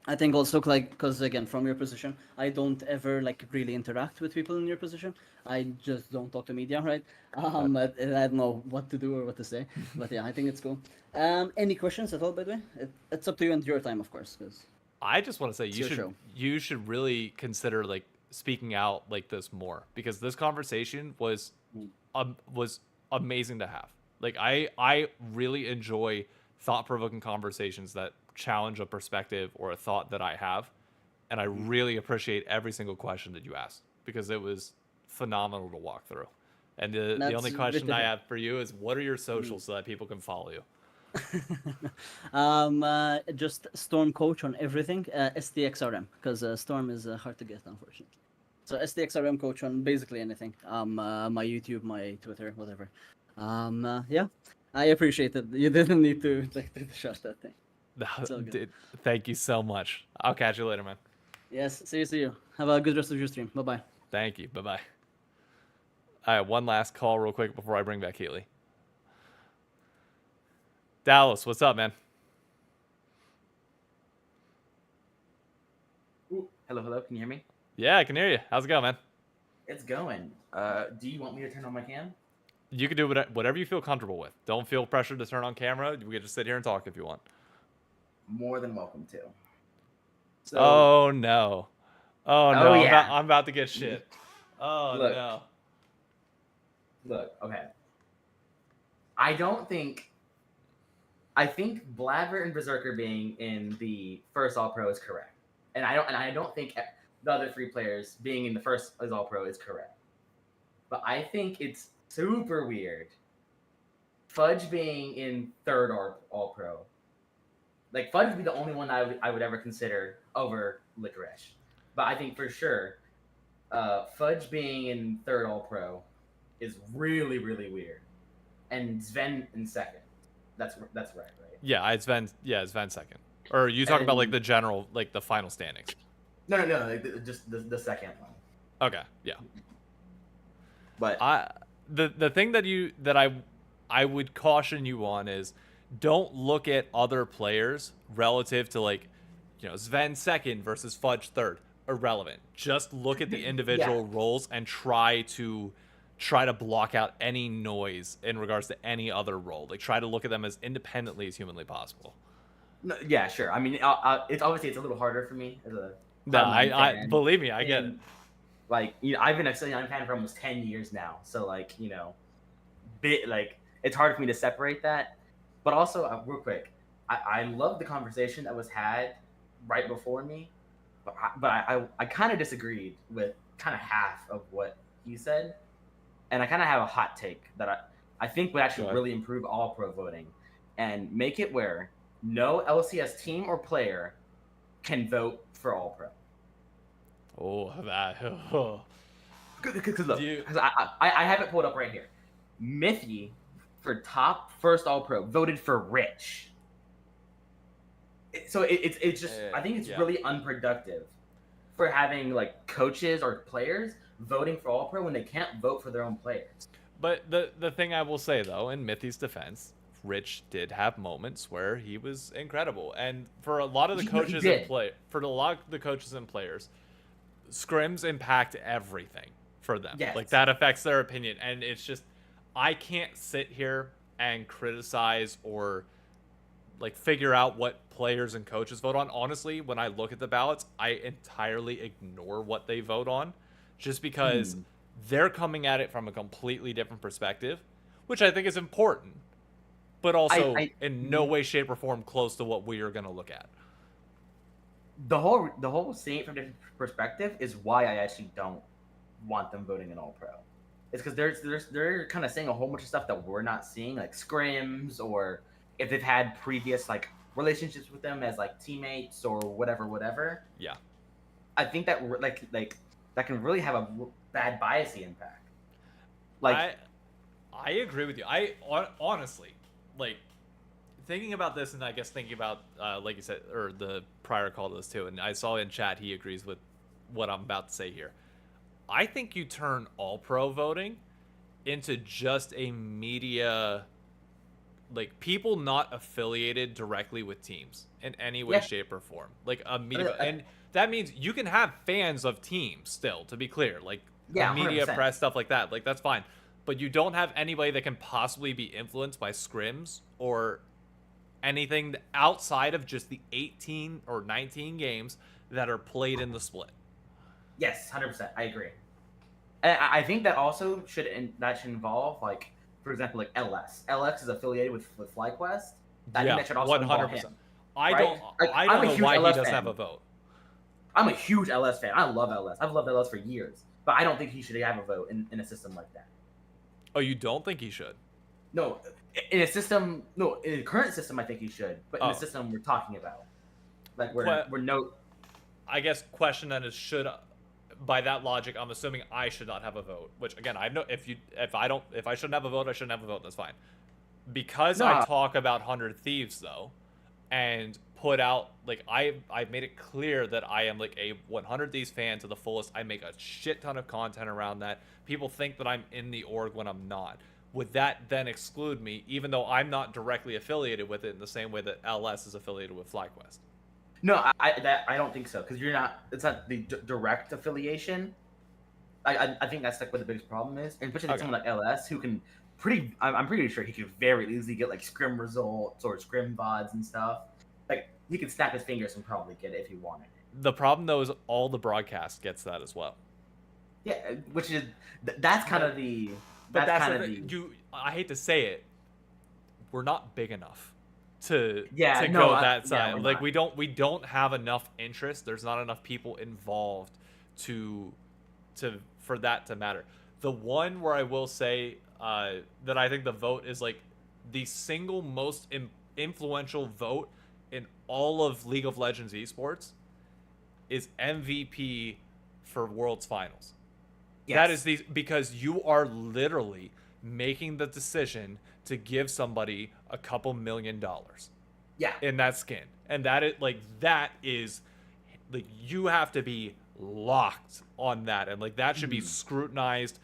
I think also, like, because again, from your position, I don't ever like really interact with people in your position. I just don't talk to media, right? I don't know what to do or what to say, but yeah, I think it's cool. Any questions at all, by the way? It's up to you and your time, of course, because I just want to say it's your show. you should really consider like speaking out like this more, because this conversation was was amazing to have. Like, I really enjoy thought-provoking conversations that challenge a perspective or a thought that I have, and I really appreciate every single question that you asked, because it was phenomenal to walk through. And the That's only good question to I hear. have for you is, what are your socials so that people can follow you? Just Storm Coach on everything. STXRM, because Storm is hard to get, unfortunately. So STXRM Coach on basically anything. My YouTube, my Twitter, whatever. Yeah, I appreciate it. You didn't need to like to shut that thing. It's all good. Thank you so much. I'll catch you later, man. Yes, see you. Have a good rest of your stream. Bye bye. Thank you. Bye bye. All right, one last call real quick before I bring back Heely. Dalos, what's up, man? Ooh, hello. Can you hear me? Yeah, I can hear you. How's it going, man? It's going. Do you want me to turn on my cam? You can do whatever you feel comfortable with. Don't feel pressured to turn on camera. We can just sit here and talk if you want. More than welcome to. So, Oh no. Oh no. yeah. I'm about to get shit. Oh Look. no. Look, okay. I think Bladver and Berserker being in the first All Pro is correct. and I don't think the other 3 players being in the first as All Pro is correct. But I think it's super weird. Fudge being in third All Pro. Like, Fudge would be the only one I would ever consider over Licorice. But I think for sure, Fudge being in third All Pro is really, really weird. And Sven in second. That's right? Yeah, it's Sven. Yeah, it's Sven second. Or are you talking about like the general, like the final standings? No. Like just the second one. Okay, yeah. But the thing that I would caution you on is don't look at other players relative to, like, you know, Sven second versus Fudge third. Irrelevant. Just look at the individual roles and try to block out any noise in regards to any other role. Like, try to look at them as independently as humanly possible. No, yeah, sure. I mean, it's obviously it's a little harder for me as a No, I believe me, I get it. Like, you know, I've been a Cleon fan for almost 10 years now, so like, you know, it's hard for me to separate that. But also, real quick, I love the conversation that was had right before me, but I kind of disagreed with kind of half of what he said, and I kind of have a hot take that I think would actually really improve All Pro voting and make it where no LCS team or player can vote for All Pro. Oh, that. Because look, because I have it pulled up right here. Mithy, for top first All Pro, voted for Rich. So it's just, I think it's really unproductive for having like coaches or players voting for All Pro when they can't vote for their own players. But the thing I will say though, in Mithy's defense, Rich did have moments where he was incredible, and for a lot of the coaches and players, scrims impact everything for them. Yes. Like, that affects their opinion, and it's just, I can't sit here and criticize or like figure out what players and coaches vote on. Honestly, when I look at the ballots, I entirely ignore what they vote on, just because they're coming at it from a completely different perspective, which I think is important, but also in no way, shape, or form close to what we are going to look at. The whole seeing it from a different perspective is why I actually don't want them voting in All Pro. It's because they're kind of saying a whole bunch of stuff that we're not seeing, like scrims, or if they've had previous like relationships with them as like teammates or whatever. Yeah, I think that like that can really have a bad biasy impact. Like, I agree with you. I honestly, like, thinking about this, and I guess thinking about like you said, or the prior call to this too, and I saw in chat he agrees with what I'm about to say here. I think you turn All Pro voting into just a media, like, people not affiliated directly with teams in any way, shape, or form. Like a media, and that means you can have fans of teams still, to be clear, like media 100%. press, stuff like that. Like, that's fine. But you don't have anybody that can possibly be influenced by scrims or anything outside of just the 18 or 19 games that are played in the split. Yes, 100%. I agree. And I think that also should involve, like, for example, like LS. LS is affiliated with FlyQuest. I think that should also involve him. I right? don't know why LS he doesn't fan. have a vote. I'm a huge LS fan. I love LS. I've loved LS for years. But I don't think he should have a vote in a system like that. Oh, you don't think he should? No, in a system. No, in the current system, I think he should. But in the system we're talking about, like we're no. I guess question then is, should, by that logic, I'm assuming I should not have a vote. Which, again, I know if I shouldn't have a vote, I shouldn't have a vote. That's fine. Because I talk about 100 Thieves though, and put out, like, I made it clear that I am like a 100 Thieves fan to the fullest. I make a shit ton of content around that. People think that I'm in the org when I'm not. Would that then exclude me, even though I'm not directly affiliated with it in the same way that LS is affiliated with FlyQuest? No, I don't think so, because you're not. It's not the direct affiliation. I think that's like what the biggest problem is, and especially someone like LS who can I'm pretty sure he could very easily get like scrim results or scrim VODs and stuff. Like, he could snap his fingers and probably get it if he wanted it. The problem though is all the broadcast gets that as well. Yeah, which is that's kind of the. But that's kind of the. I hate to say it, we're not big enough to Yeah, to no, go that side. we're Like not. we don't have enough interest. There's not enough people involved to for that to matter. The one where I will say that I think the vote is like the single most influential vote in all of League of Legends esports is MVP for Worlds Finals. Yes. That is because you are literally making the decision to give somebody a couple $1 million Yeah. in that skin. And that is like you have to be locked on that, and like that should be scrutinized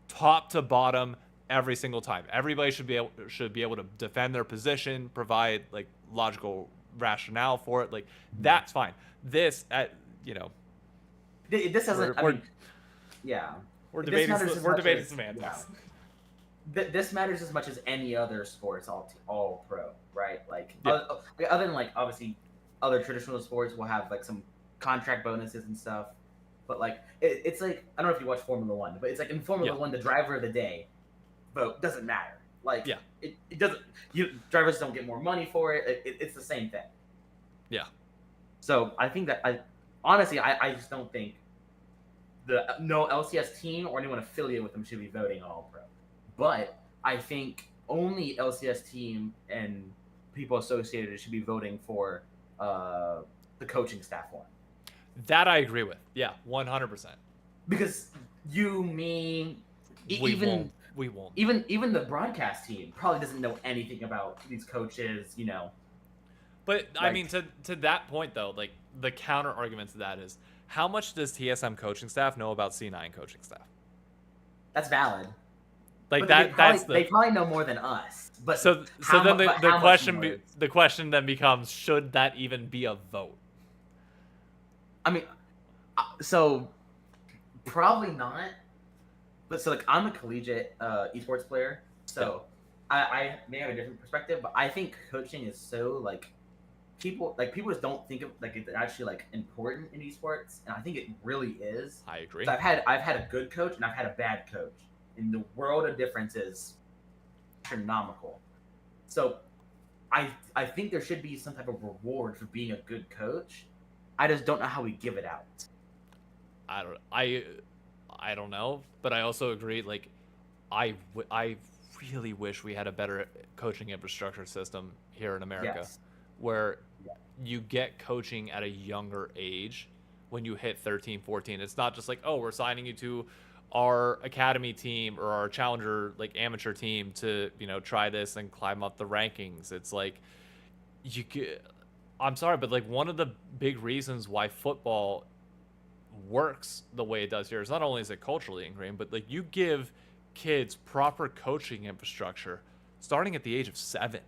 top to bottom every single time. Everybody should be able to defend their position, provide like logical rationale for it. Like that's fine. This This doesn't. I mean, yeah. we're This debating matters as we're much debating as- semantics. This matters as much as any other sports all pro, right? Like Yeah. other than like obviously other traditional sports will have like some contract bonuses and stuff, but like it's like I don't know if you watch Formula One, but it's like in Formula Yeah. One the driver of the day vote doesn't matter. Like Yeah. it doesn't. Drivers don't get more money for it. It's the same thing. Yeah. So I think that I just don't think no LCS team or anyone affiliated with them should be voting on All Pro. But I think only LCS team and people associated should be voting for the coaching staff one. That I agree with. Yeah, 100%. Because you, me, We won't. even the broadcast team probably doesn't know anything about these coaches, you know. But I Like- mean, to that point though, like the counter argument to that is, how much does TSM coaching staff know about C9 coaching staff? That's valid. Like But that. they probably know more than us. But So how then mu- but how the much question more? the question then becomes, should that even be a vote? I mean, so probably not. But so like I'm a collegiate esports player, so I may have a different perspective. But I think coaching is so like people just don't think of like it's actually like important in esports, and I think it really is. I agree. So I've had a good coach and I've had a bad coach, and the world of difference is astronomical. So I think there should be some type of reward for being a good coach. I just don't know how we give it out. I don't know, but I also agree. Like, I really wish we had a better coaching infrastructure system here in America, Yes. where you get coaching at a younger age when you hit 13, 14. It's not just like, oh, we're signing you to our academy team or our challenger like amateur team to, you know, try this and climb up the rankings. It's like I'm sorry, but like one of the big reasons why football works the way it does here is not only is it culturally ingrained, but like you give kids proper coaching infrastructure starting at the age of 7.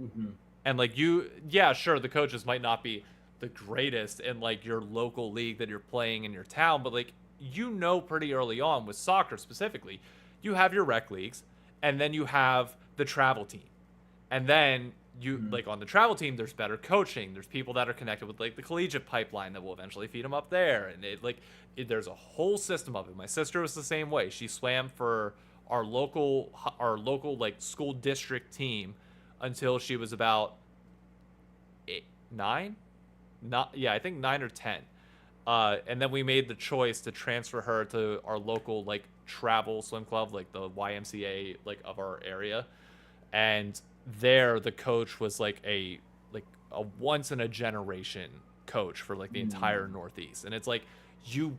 Mm-hmm. And like sure, the coaches might not be the greatest in like your local league that you're playing in your town, but like, you know, pretty early on with soccer specifically, you have your rec leagues, and then you have the travel team, and then you like on the travel team, there's better coaching. There's people that are connected with like the collegiate pipeline that will eventually feed them up there, and there's a whole system of it. My sister was the same way. She swam for our local like school district team until she was about 9. I think 9 or 10. And then we made the choice to transfer her to our local like travel swim club, like the YMCA like of our area. And there the coach was like a once in a generation coach for like the entire Northeast. And it's like you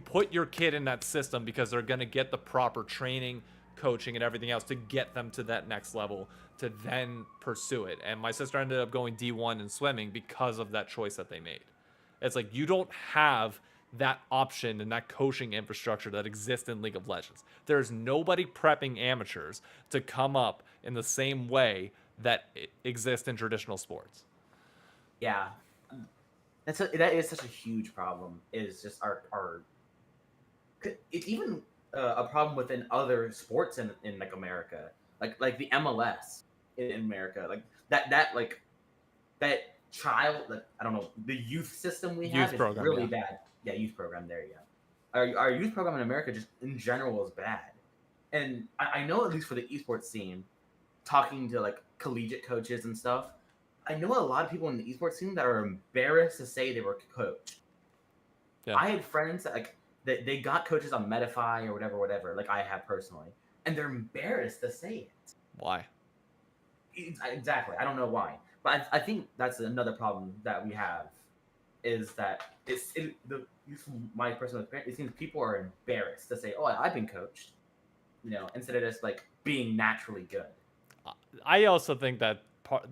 put your kid in that system because they're going to get the proper training, coaching, and everything else to get them to that next level to then pursue it. And my sister ended up going D1 in swimming because of that choice that they made. It's like you don't have that option and that coaching infrastructure that exists in League of Legends. There's nobody prepping amateurs to come up in the same way that exists in traditional sports. Yeah, that is such a huge problem. Is just our it's even a problem within other sports in like America, like the MLS in America, like that child, like I don't know, the youth system we have is really bad. Yeah, youth program there. Yeah, our youth program in America just in general is bad, and I know at least for the esports scene, talking to like collegiate coaches and stuff, I know a lot of people in the esports scene that are embarrassed to say they were coached. Yeah. I had friends that, like, they got coaches on Medify or whatever, like I have personally, and they're embarrassed to say it. Why? Exactly. I don't know why, but I think that's another problem that we have, is that from my personal experience, it seems people are embarrassed to say, "Oh, I've been coached," instead of just like being naturally good. I also think that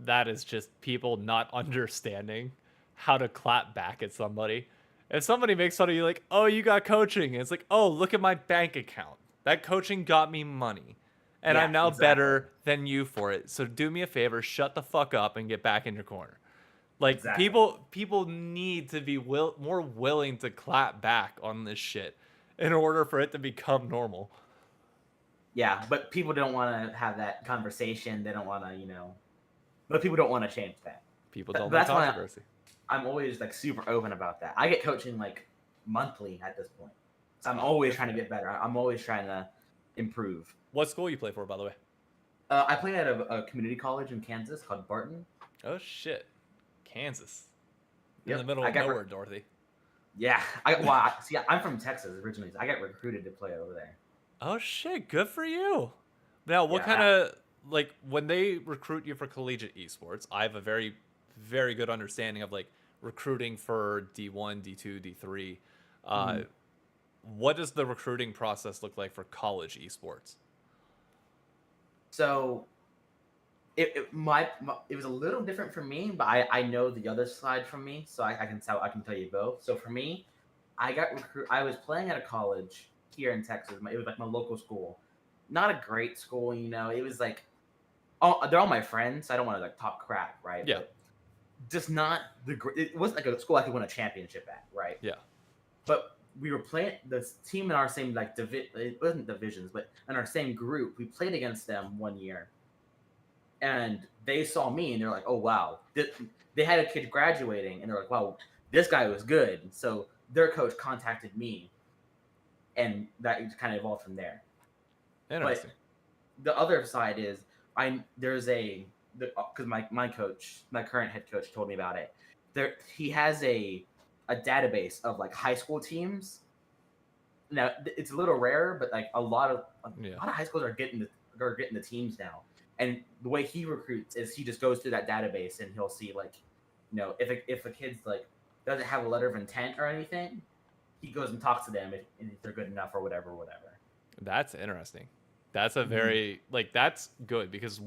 that is just people not understanding how to clap back at somebody. If somebody makes fun of you, like, "Oh, you got coaching," it's like, "Oh, look at my bank account. That coaching got me money, and Yeah, I'm now exactly. better than you for it. So do me a favor, shut the fuck up and get back in your corner." Like, Exactly. people need to be more willing to clap back on this shit in order for it to become normal. Yeah, but people don't want to have that conversation. They don't want to, but people don't want to change that. People don't like That's why controversy. I'm always like super open about that. I get coaching like monthly at this point, so I'm always trying to get better. I'm always trying to improve. What school you play for, by the way? I played at a community college in Kansas called Barton. Oh shit, Kansas, in Yep, the middle I of got nowhere, Dorothy. Yeah, see, I'm from Texas originally, so I got recruited to play over there. Oh shit, good for you. Now, what Yeah, kind of, like, when they recruit you for collegiate esports, I have a very, very good understanding of, like, recruiting for D1, D2, D3. What does the recruiting process look like for college esports? So it was a little different for me, but I know the other side from me, so I can tell you both. So for me, I was playing at a college here in Texas. It was like my local school, not a great school. It was like, they're all my friends. So I don't want to like talk crap, right? Yeah. But just not it wasn't like a school I could win a championship at, right? Yeah. But we were playing the team in our same like it wasn't divisions, but in our same group. We played against them one year, and they saw me and they're like, "Oh wow!" They had a kid graduating, and they're like, "Wow, this guy was good." So their coach contacted me, and that kind of evolved from there. Interesting. But the other side is because my coach, my current head coach, told me about it. He has a database of like high school teams. Now it's a little rare, but like a lot of high schools are getting the teams now. And the way he recruits is he just goes through that database and he'll see like, if a kid's like doesn't have a letter of intent or anything, he goes and talks to them if they're good enough or whatever. That's interesting. That's a very that's good, because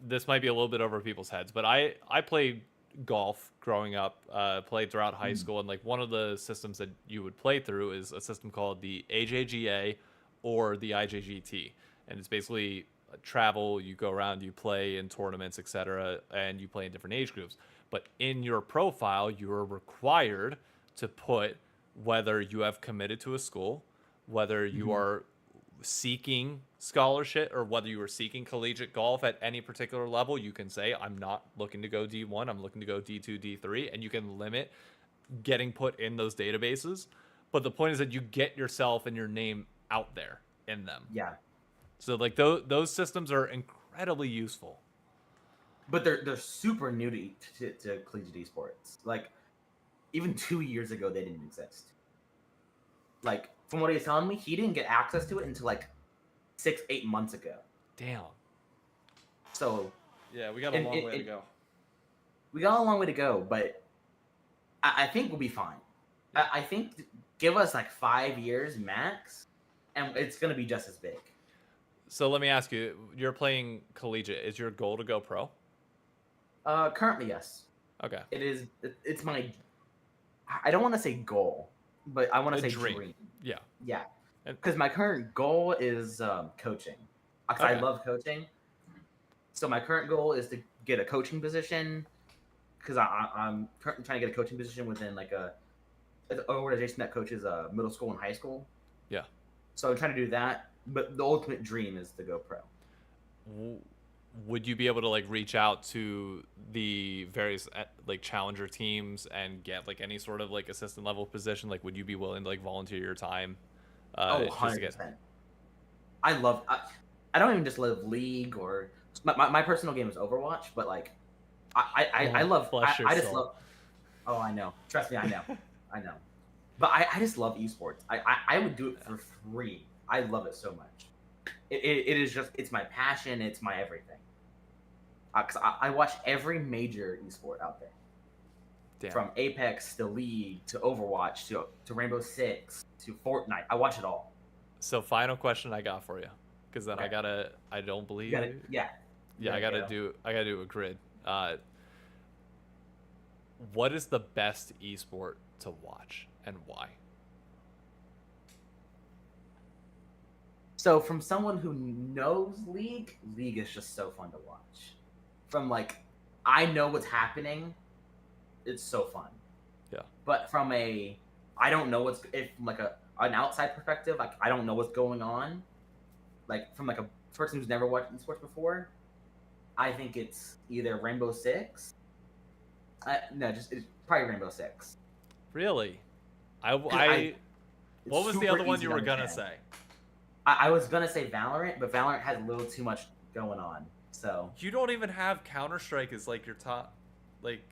this might be a little bit over people's heads, but I played golf growing up, played throughout high school, and like one of the systems that you would play through is a system called the AJGA or the IJGT, and it's basically travel. You go around, you play in tournaments, etc., and you play in different age groups. But in your profile, you are required to put whether you have committed to a school, whether you are seeking scholarship, or whether you are seeking collegiate golf at any particular level. You can say, I'm not looking to go D1, I'm looking to go D2, D3, and you can limit getting put in those databases. But the point is that you get yourself and your name out there in them. Yeah. So like those systems are incredibly useful. But they're super new to collegiate esports. Like even 2 years ago, they didn't exist. Like from what he was telling me, he didn't get access to it until like 6-8 months ago. Damn. So yeah, we got a long way to go. We got a long way to go, but I think we'll be fine. I think give us like 5 years max, and it's gonna be just as big. So let me ask you: you're playing collegiate. Is your goal to go pro? Currently, yes. Okay. It is. It's my. I don't want to say goal, but I want to say dream. Yeah. Yeah. Because my current goal is coaching. Because I love coaching. So my current goal is to get a coaching position. Because I'm currently trying to get a coaching position within like an organization that coaches middle school and high school. Yeah. So I'm trying to do that. But the ultimate dream is to go pro. Would you be able to like reach out to the various like challenger teams and get like any sort of like assistant level position? Like, would you be willing to like volunteer your time? 100%. I don't even just love League or My personal game is Overwatch, but like I love bless your I just soul. love. Oh, I know. Trust me, I know. I know. But I just love esports. I would do it for free. I love it so much. It is just, it's my passion. It's my everything. Because I watch every major esport out there. Damn. From Apex to League to Overwatch to Rainbow Six to Fortnite. I watch it all. So final question I got for you, because then Okay. I don't believe. Yeah. Yeah, I gotta do a grid. What is the best esport to watch and why? So from someone who knows League is just so fun to watch. From like, I know what's happening, it's so fun. Yeah. But from I don't know from like an outside perspective, like I don't know what's going on. Like from like a person who's never watched esports before, I think it's either Rainbow Six. It's probably Rainbow Six. Really? What It's was the super other one easy you to were gonna understand. say? I was gonna say Valorant, but Valorant has a little too much going on. So You don't even have Counter-Strike as like your top, like.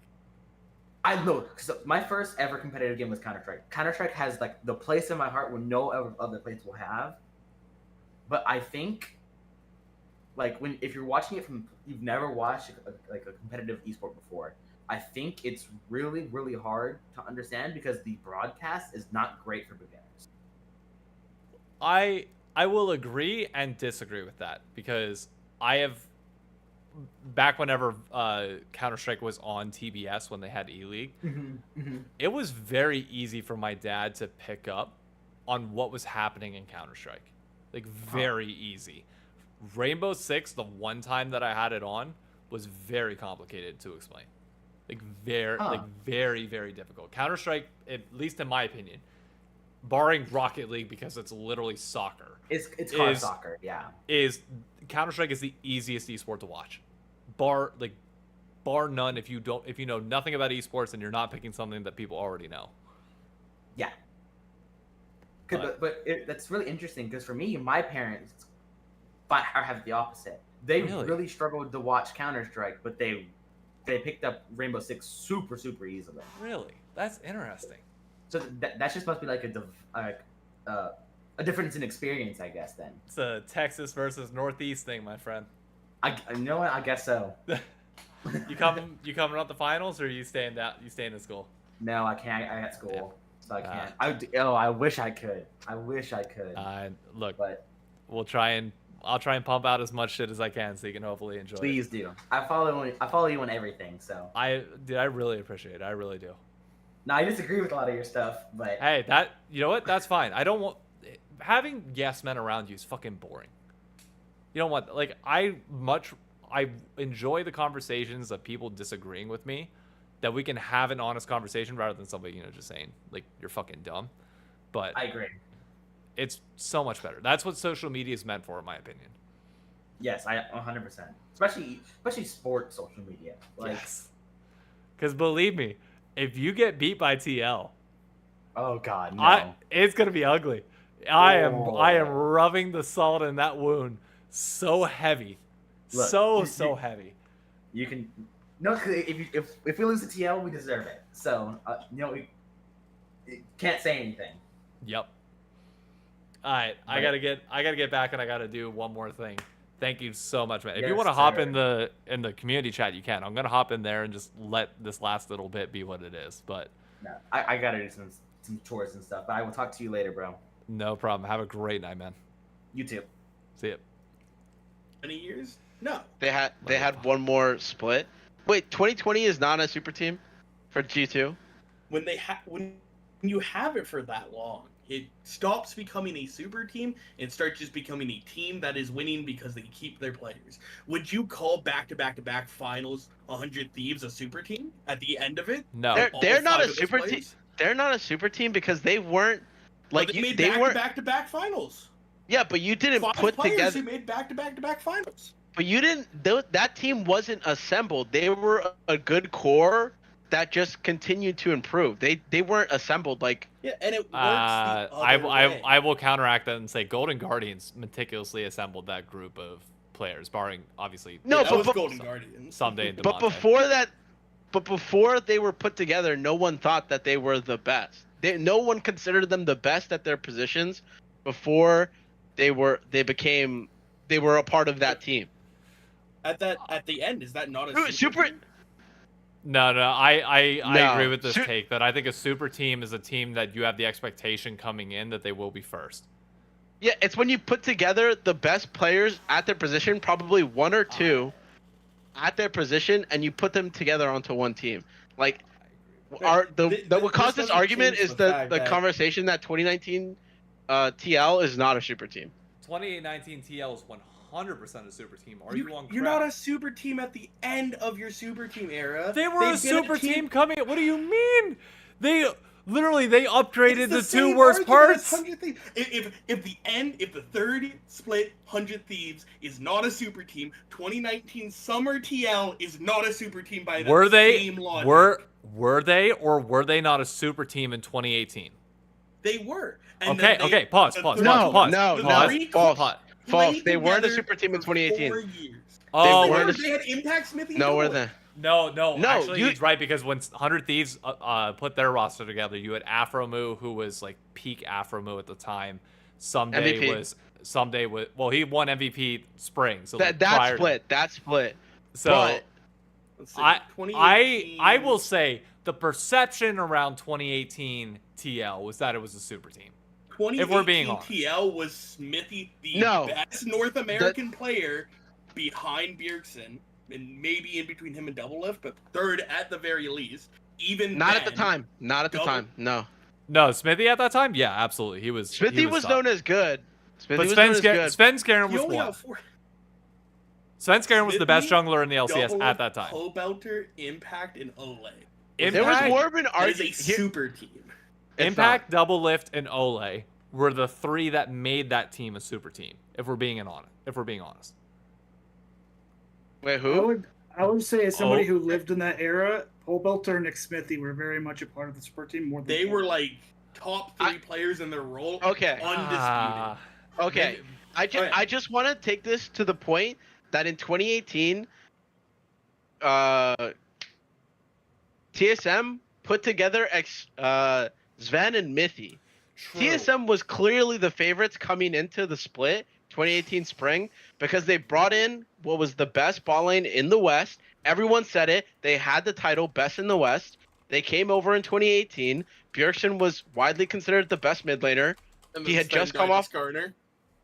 I know. So my first ever competitive game was Counter-Strike. Counter-Strike has like the place in my heart where no other place will have. But I think, like if you're watching it you've never watched like a competitive esport before, I think it's really, really hard to understand because the broadcast is not great for beginners. I will agree and disagree with that, because I have, back whenever Counter-Strike was on TBS when they had E-League, it was very easy for my dad to pick up on what was happening in Counter-Strike. Like, very easy. Rainbow Six, the one time that I had it on, was very complicated to explain. Like, very, very difficult. Counter-Strike, at least in my opinion, barring Rocket League because it's literally soccer. It's car soccer, yeah. Counter-Strike is the easiest esport to watch. Bar none if you know nothing about esports and you're not picking something that people already know. Yeah. That's really interesting because for me, my parents have the opposite. They really struggled to watch Counter-Strike, but they picked up Rainbow Six super, super easily. Really? That's interesting. So that just must be like a difference in experience, I guess. Then it's a Texas versus Northeast thing, my friend. I know what, I guess so. You coming out the finals, or are you staying in school? No, I can't. I got school, so I can't. I wish I could. Look, but I'll try and pump out as much shit as I can so you can hopefully enjoy it. Please do. I follow you on everything, so. I really appreciate it. I really do. No, I disagree with a lot of your stuff, but. Hey, you know what? That's fine. I don't want having yes men around you is fucking boring. You know what? Like I enjoy the conversations of people disagreeing with me, that we can have an honest conversation rather than somebody just saying like you're fucking dumb. But I agree. It's so much better. That's what social media is meant for, in my opinion. Yes, I 100%. Especially sports social media. Like, yes. Because believe me, if you get beat by TL, oh god, no. It's gonna be ugly. I am rubbing the salt in that wound so heavy. Look, so heavy. You can if we lose to TL, we deserve it. So we can't say anything. Yep. All right, I gotta get back, and I gotta do one more thing. Thank you so much, man. If you want to hop in the community chat, you can. I'm gonna hop in there and just let this last little bit be what it is. But no, I gotta do some chores and stuff. But I will talk to you later, bro. No problem. Have a great night, man. You too. See ya. Many years? No. They had one more split. Wait, 2020 is not a super team for G2? When you have it for that long, it stops becoming a super team and starts just becoming a team that is winning because they keep their players. Would you call back-to-back finals 100 Thieves a super team at the end of it? No. They're not a super team. They're not a super team because they weren't like they weren't back-to-back finals. Yeah, but you didn't put together. Who made back-to-back finals. But you didn't. That team wasn't assembled. They were a good core that just continued to improve. They weren't assembled like. Yeah, and it works the other way. I will counteract that and say Golden Guardians meticulously assembled that group of players, barring obviously No, that but- was but- Golden Guardians. someday. And But Demonte. before they were put together, no one thought that they were the best. No one considered them the best at their positions before they were a part of that team. At the end, is that not a Super team? No, I No. agree with this Su- take that I think a super team is a team that you have the expectation coming in that they will be first. Yeah, it's when you put together the best players at their position, probably one or two at their position, and you put them together onto one team. Like, what caused this doesn't argument change is the the fact the that- conversation that 2019 TL is not a super team. 28-19 TL is 100% a super team. Are you on crap? You're not a super team at the end of your super team era. They were They've a been super team coming. What do you mean? They upgraded It's the same two worst argument as parts. 100 Thieves. If the third split 100 Thieves is not a super team, 2019 Summer TL is not a super team by that Were they same logic. were they or were they not a super team in 2018? They were. And Okay, then they- pause. the Pause. third- No, Pause. no, the Pause. three false. Pause. False. played They weren't a together super team in for 2018. 4 years. Oh, They They, weren't they had Impact Smithy. and No, were Double. they? No. Actually, you- he's right because when 100 Thieves put their roster together, you had Afromu, who was like peak Afromu at the time. Someday MVP. was well, he won MVP spring. So That prior to- split. That split. So But- Let's see, I 2018 will say the perception around 2018 TL was that it was a super team. If we're being 2018 honest. TL was Smithy the No. best North American player behind Bjergsen, and maybe in between him and Doublelift, but third at the very least. Even Not then, at the time. Not at the Double- time. No. No, Smithy at that time, yeah, absolutely, he was. Smithy he was top. known as good. Smithy But was known as good. Sven Skaren He was only one. got 4. Sven Skaren was the best Smithy, jungler in the LCS Doublelift, at that time. Cobelter, Impact, and Ole. There was Impact, more of an That is a argument. super team. Impact, Doublelift, and Ole were the three that made that team a super team. If we're being honest. Wait, who? I would say as somebody Oh. who lived in that era, Paul Belter and Nick Smithy were very much a part of the support team. More than They Paul. were like top 3 players in their role. Okay. Undisputed. Ah, Okay. Alright. I just want to take this to the point that in 2018, TSM put together Sven and Mithy. true. TSM was clearly the favorites coming into the split 2018 spring because they brought in what was the best ball lane in the West. Everyone said it. They had the title best in the West. They came over in 2018. Bjergsen was widely considered the best mid laner. And He then had Sven just come died to off- Skarner.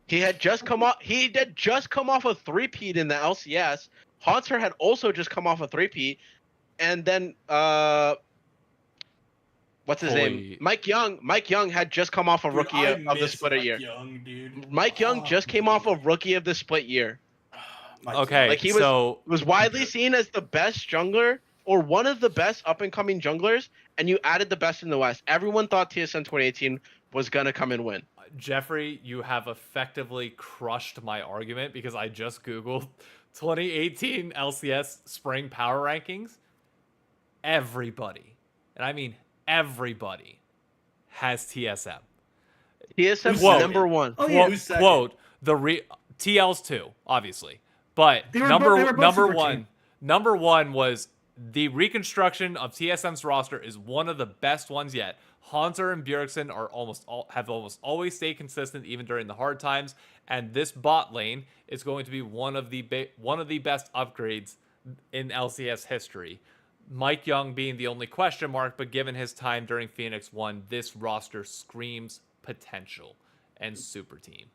He had just come off. He had just come off a three-peat in the LCS. Haunter had also just come off a three-peat, and then what's his Holy- name? Mike Young. Mike Young had just come off a Dude, rookie I of the miss split Mike year. Young, dude. Mike Young Oh, just came off a rookie of the split year. Mike Okay, Like, he was- so Was widely seen as the best jungler or one of the best up-and-coming junglers, and you added the best in the West. Everyone thought TSM 2018 was gonna come and win. Jeffrey, you have effectively crushed my argument because I just Googled 2018 LCS spring power rankings. Everybody, and I mean everybody, has TSM. TSM's Whoa. number one. Oh, yeah. Who's second? Quote TL's two, obviously, but They were both number super one, team. number one was the reconstruction of TSM's roster is one of the best ones yet. Haunter and Bjergsen have almost always stayed consistent even during the hard times, and this bot lane is going to be one of the best upgrades in LCS history. Mike Young being the only question mark, but given his time during Phoenix 1, this roster screams potential and super team.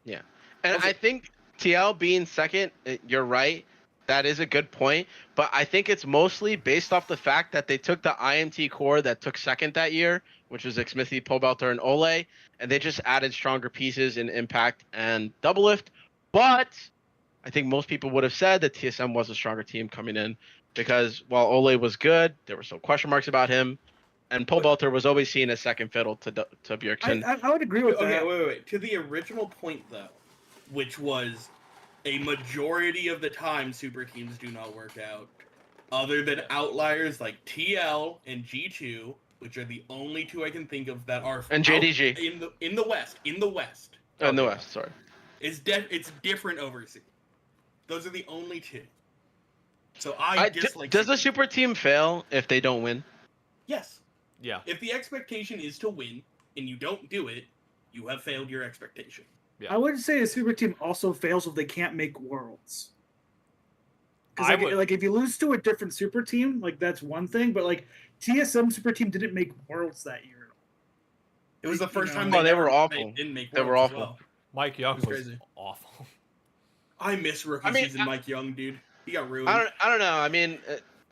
Yeah. And I think TL being second, you're right. That is a good point. But I think it's mostly based off the fact that they took the IMT core that took second that year, which was Smithy, Pobelter, and Ole, and they just added stronger pieces in Impact and Doublelift. But I think most people would have said that TSM was a stronger team coming in because while Ole was good, there were still question marks about him. And Pobelter was always seen as second fiddle to Bjergsen. I would agree with Okay, that. wait. To the original point, though, which was a majority of the time super teams do not work out, other than outliers like TL and G2, which are the only two I can think of that are And out JDG. in the West. In the West, sorry. It's different overseas. Those are the only two. So I dislike. Does the super team fail if they don't win? Yes. Yeah. If the expectation is to win and you don't do it, you have failed your expectation. Yeah. I would say a super team also fails if they can't make worlds. I Because would- like if you lose to a different super team, like that's one thing. But like TSM super team didn't make worlds that year. It was the first time Oh, they were They awful. didn't make They were worlds as awful. well. Mike Young It was was crazy. awful. I miss rookie season Mike Young, dude. He got ruined. I don't know. I mean,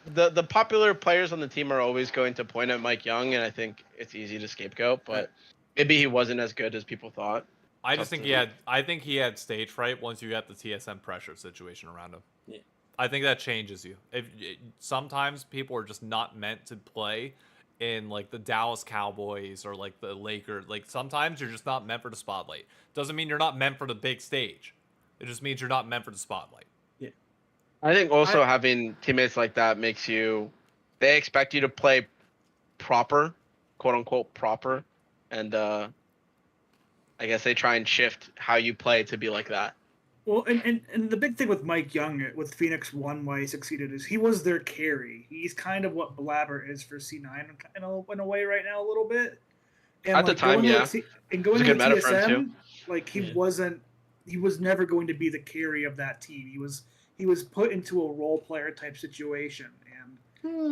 the popular players on the team are always going to point at Mike Young, and I think it's easy to scapegoat. But maybe he wasn't as good as people thought. I just think he had stage fright once you got the TSM pressure situation around him. Yeah. I think that changes you. Sometimes people are just not meant to play in like the Dallas Cowboys or like the Lakers. Like sometimes you're just not meant for the spotlight. Doesn't mean you're not meant for the big stage. It just means you're not meant for the spotlight. Yeah. I think also having teammates like that makes you. They expect you to play proper, quote unquote proper, and I guess they try and shift how you play to be like that. Well, and the big thing with Mike Young with Phoenix One, why he succeeded, is he was their carry. He's kind of what Blabber is for C9 in a way right now, a little bit. And At the time, yeah. And going It's a to good meta for him, TSM, too. like he was never going to be the carry of that team. He was put into a role player type situation, and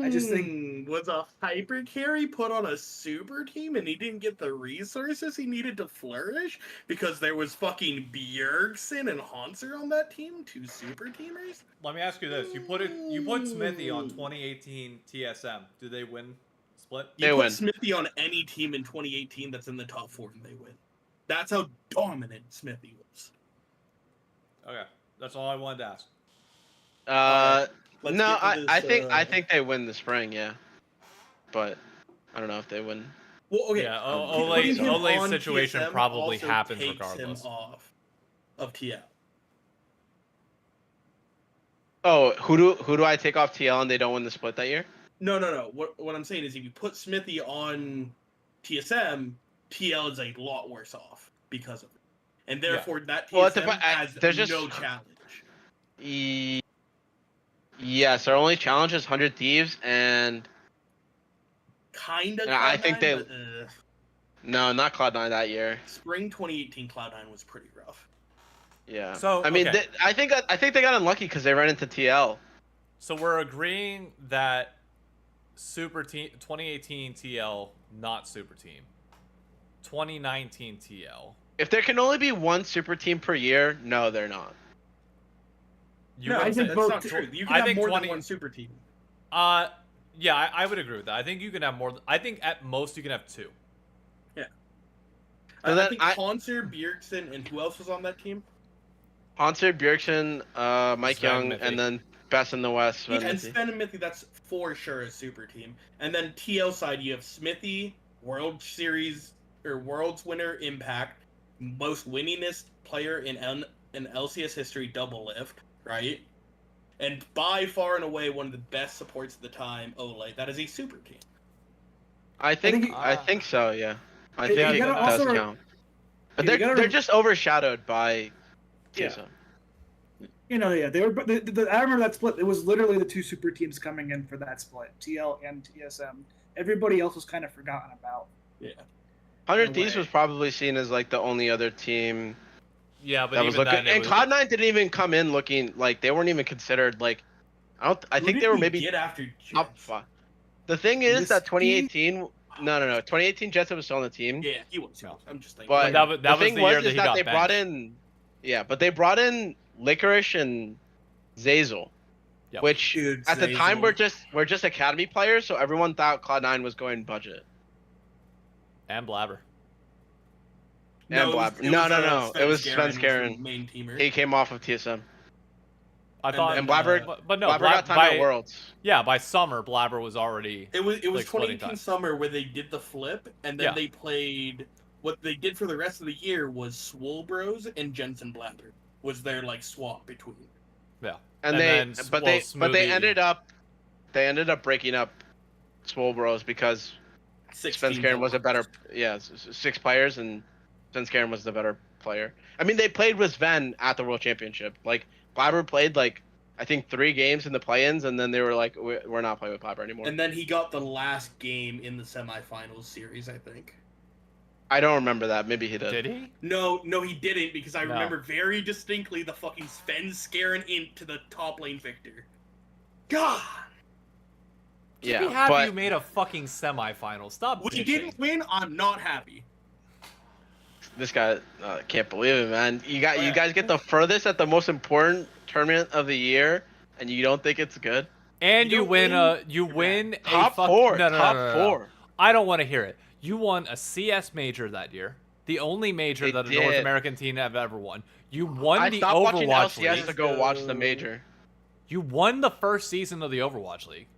I just think was a hyper carry put on a super team and he didn't get the resources he needed to flourish because there was fucking Bjergsen and Hanser on that team, two super teamers. Let me ask you this: you put Smithy on 2018 TSM. Do they win split? You They put win. Smithy on any team in 2018 that's in the top 4 and they win. That's how dominant Smithy was. Okay, that's all I wanted to ask. Let's No, get to I this, think they win the spring, yeah. But I don't know if they win. Well, okay. Yeah, Putting him Ole's on situation TSM probably also happens takes regardless. him off of TL. Oh, who do I take off TL and they don't win the split that year? No. What I'm saying is if you put Smithy on TSM, TL is a lot worse off because of it. And therefore that TSM has there's just no challenge. Yes, our only challenge is 100 Thieves, and Kinda. I think they. But, No, not Cloud9 that year. spring 2018 Cloud9 was pretty rough. Yeah. So, I mean, okay. I think they got unlucky because they ran into TL. So we're agreeing that Super Team 2018 TL not Super Team. 2019 TL. If there can only be one super team per year, no, they're not. You No, wouldn't think say- that's both not t- true. You can I have think more 20 than one super team. Yeah, I would agree with that. I think you can have more. I think at most you can have 2. So I then think Hanser, Bjergsen, and who else was on that team? Hanser, Bjergsen, Mike Sven Young, Miffy. and then Best in the West. Yeah, Sven and Miffy. Sven and Mithy, that's for sure a super team. And then TL side, you have Smithy, World Series or Worlds winner Impact, most winningest player in LCS history, Doublelift, right? And by far and away one of the best supports at the time, Ole. That is a super team. I think so. Yeah, I think it does count. But they're just overshadowed by TSM. they were. I remember that split. It was literally the 2 super teams coming in for that split, TL and TSM. Everybody else was kind of forgotten about. Yeah. 100 Thieves was probably seen as like the only other team Yeah, but that was even looking. then, And Cloud9 didn't even come in looking like they weren't even considered like. I Who think did they were we maybe get after top Jets? 5. The thing is that Whiskey? 2018. No. 2018 Jets was still on the team. Yeah, he was. I'm just thinking. But that was the thing the year was that is he that got they brought benched. in. Yeah, but they brought in Licorice and Zazel, Yep. which Dude, at the time Zazel. we're just academy players, so everyone thought Cloud9 was going budget. And Blabber. And Blabber. No. It was Sven was the Skaren. main teamer. He came off of TSM. I And thought, then, And Blabber, but no, Blabber got time at Worlds. Yeah, by summer, Blabber was already. It was like, splitting 2018 time. summer where they did the flip, and then Yeah. they played. What they did for the rest of the year was Swole Bros and Jensen Blabber was their like swap between. Yeah. And then, but they ended up breaking up Swole Bros because 16 Sven Skaren was a better players. 6 players and Sven Skaren was the better player. I mean, they played with Sven at the World Championship. Like, Blabber played, like, I think 3 games in the play-ins, and then they were like, we're not playing with Blabber anymore. And then he got the last game in the semifinals series, I think. I don't remember that. Maybe he did. Did he? No, he didn't, because I No. remember very distinctly the fucking Sven scaring into the top lane Victor. God! Be Yeah, happy but you made a fucking semifinal. Stop. We bitching. didn't win, I'm not happy. this guy can't believe it, man. You Yeah. guys get the furthest at the most important tournament of the year, and you don't think it's good? And You you don't win win? a you win a Top fuck- 4. No, no, top no, no, no. 4. I don't want to hear it. You won a CS major that year. The only major They that a North did. American team have ever won. You won I the stopped watching Overwatch LCS League. to go watch the major. You won the first season of the Overwatch League.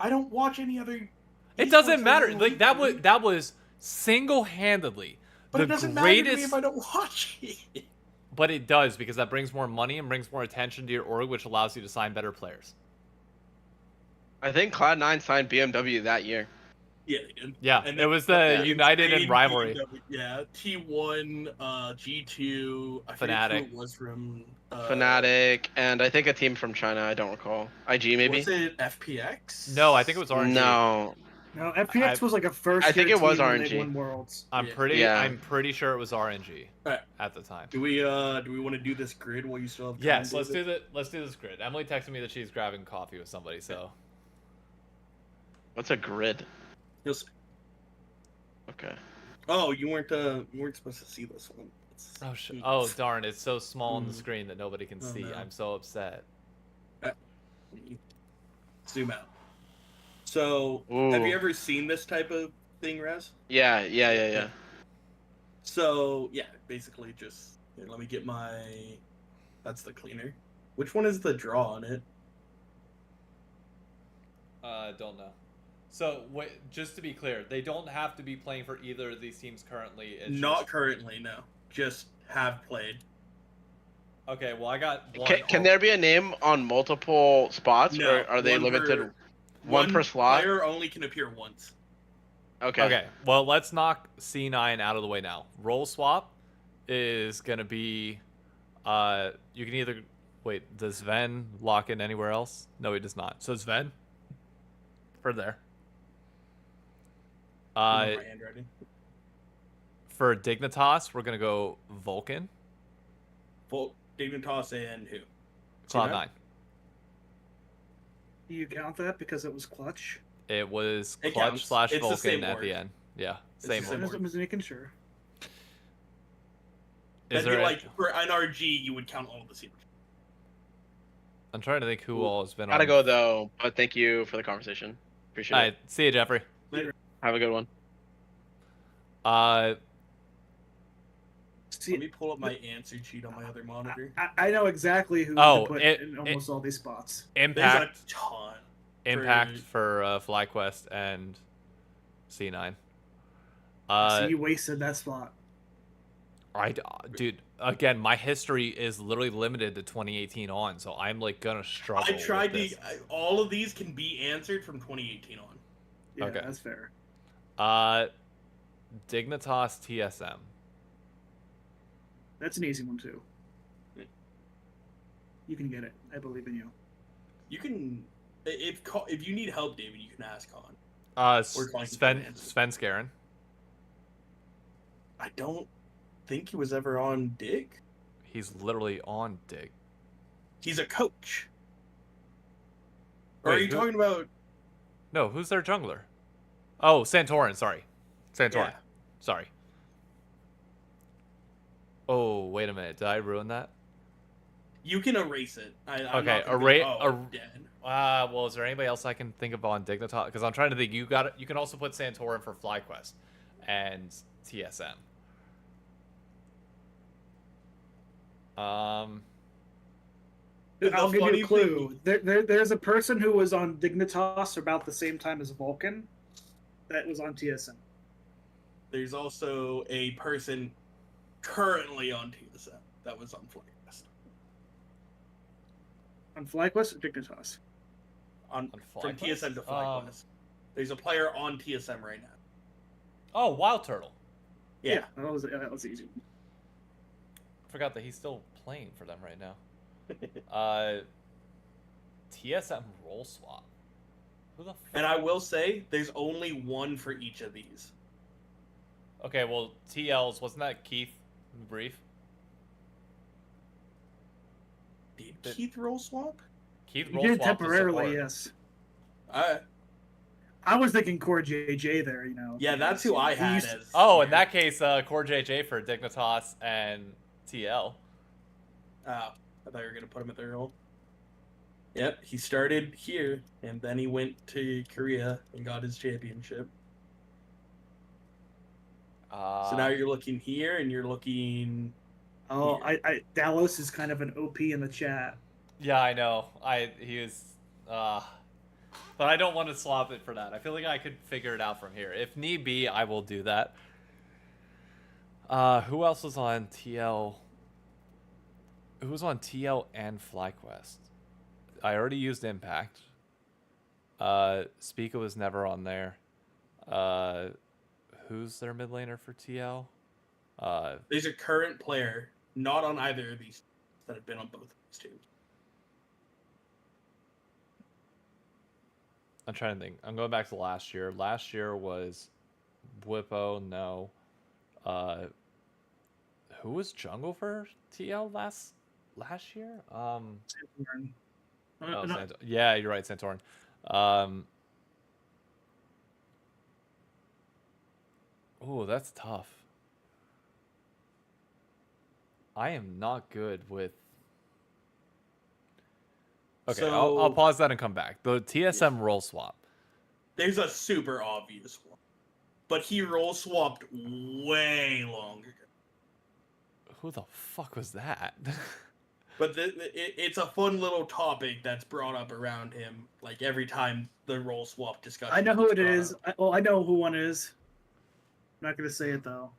I don't watch any other... It doesn't esports matter. league, Like that was single-handedly But the it doesn't matter to me greatest. if I don't watch it. But it does, because that brings more money and brings more attention to your org, which allows you to sign better players. I think Cloud9 signed BMW that year. Yeah, they did. Yeah, And it then- was the United and Spain, Rivalry. BMW, yeah, T1, G2, I Fnatic. forget who it was from... Fnatic, and I think a team from China. I don't recall. IG maybe. Was it FPX? No, I think it was RNG. No, No, FPX was like a first. I think year it was team when RNG. They won Worlds. I'm Yeah. pretty sure it was RNG Alright. at the time. Do we want to do this grid while you still have time? Yes, let's David? do this grid. Emily texted me that she's grabbing coffee with somebody, so what's a grid? You'll see. Okay. Oh, you weren't supposed to see this one. oh darn, it's so small on the Mm. screen that nobody can Oh, see. no. I'm so upset. Zoom out. So, Ooh. have you ever seen this type of thing, Raz? Yeah. So, yeah, basically just here, let me get my. That's the cleaner. Which one is the draw on it? Don't know. So wait, just to be clear, they don't have to be playing for either of these teams currently. It's Not just... currently, no. Just have played. Okay, well I got one. Can there be a name on multiple spots, No, or are they one limited? per- One per slot? Player only can appear once. Okay. Okay, well let's knock C9 out of the way now. Role swap is gonna be, you can either wait. Does Sven lock in anywhere else? No, he does not. So Sven for there. I have my handwriting. For Dignitas, we're gonna go Vulcan, Dignitas and who? Cloud9. Do you count that because it was clutch? It was It Clutch counts. slash It's the Vulcan same at org. the end. Yeah, It's same the one. same I was making sure. Is That'd be there? like for NRG, you would count all of the series. I'm trying to think who all has been Gotta on. go though, but thank you for the conversation. Appreciate All it. right, see you, Jeffrey. Have a good one. See, Let me pull up my answer sheet on my other monitor. I know exactly who Oh, to put it- in almost all these spots. Impact, There's a ton. Impact for FlyQuest and C9. So you wasted that spot. Dude, again, my history is literally limited to 2018 on, so I'm like gonna struggle. I tried with to. this. All of these can be answered from 2018 on. Yeah, Okay. that's fair. Dignitas TSM. That's an easy one too. You can get it. I believe in you. You can, if you need help, David, you can ask Con. We're calling Sven him Skarin. I don't think he was ever on Dig. He's literally on Dig. He's a coach. Or are Wait, you who- talking about? No, who's their jungler? Oh, Santorin. Sorry, Santorin. Yeah. Sorry. Oh, wait a minute. Did I ruin that? You can erase it. I'm Okay, not gonna be like, erase- oh, dead. Well, is there anybody else I can think of on Dignitas? Because I'm trying to think. You can also put Santorin for FlyQuest and TSM. I'll The give you funny a clue. There's a person who was on Dignitas about the same time as Vulcan that was on TSM. There's also a person currently on TSM that was on FlyQuest. On FlyQuest or Dignitas? On from FlyQuest? TSM to FlyQuest. There's a player on TSM right now. Oh, Wild Turtle. Yeah. That was easy. forgot that he's still playing for them right now. TSM role swap. Who the? And I will say, there's only one for each of these. Okay, well, TL's wasn't that Keith in the brief? Did Keith role swap? Keith He role did swapped to temporarily, support. yes. I was thinking Core JJ there, you know. Yeah, that's who I had as. Oh, in that case, Core JJ for Dignitas and TL. I thought you were gonna put him at their role. Yep, he started here, and then he went to Korea and got his championship. So now you're looking here, and you're looking. Oh, Dalos is kind of an OP in the chat. Yeah, I know. He was, but I don't want to swap it for that. I feel like I could figure it out from here. If need be, I will do that. Who else was on TL? Who was on TL and FlyQuest? I already used Impact. Spica was never on there. Who's their mid laner for TL? There's a current player, not on either of these, that have been on both of these teams. I'm trying to think. I'm going back to last year. Last year was Whippo, no. Who was jungle for TL last year? Santorin. Oh, No, yeah, you're right, Santorin. Oh, that's tough. I am not good with. Okay, So- I'll pause that and come back. The TSM role swap. There's a super obvious one, but he role swapped way long ago. Who the fuck was that? But it's a fun little topic that's brought up around him, like every time the role swap discussion. I know who it gets brought is. up. I know who one is. I'm not gonna say it though.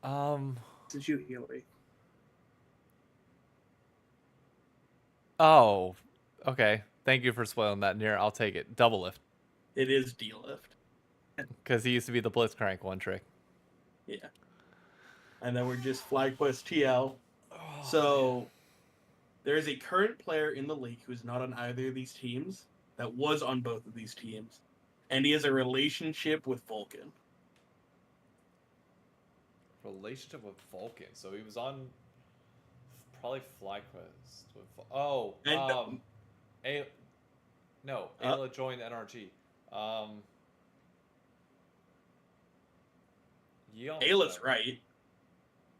Did It's you, Heely. Oh, okay. Thank you for spoiling that, Near. I'll take it. Doublelift. It is D-Lift. Because he used to be the Blitzcrank one trick. Yeah. And then we're just FlyQuest TL. So there is a current player in the league who's not on either of these teams that was on both of these teams. And he has a relationship with Vulcan. Relationship with Vulcan. So he was on probably FlyQuest. Oh, And, no, Ayla joined NRG. Yeon Ayla's though. right.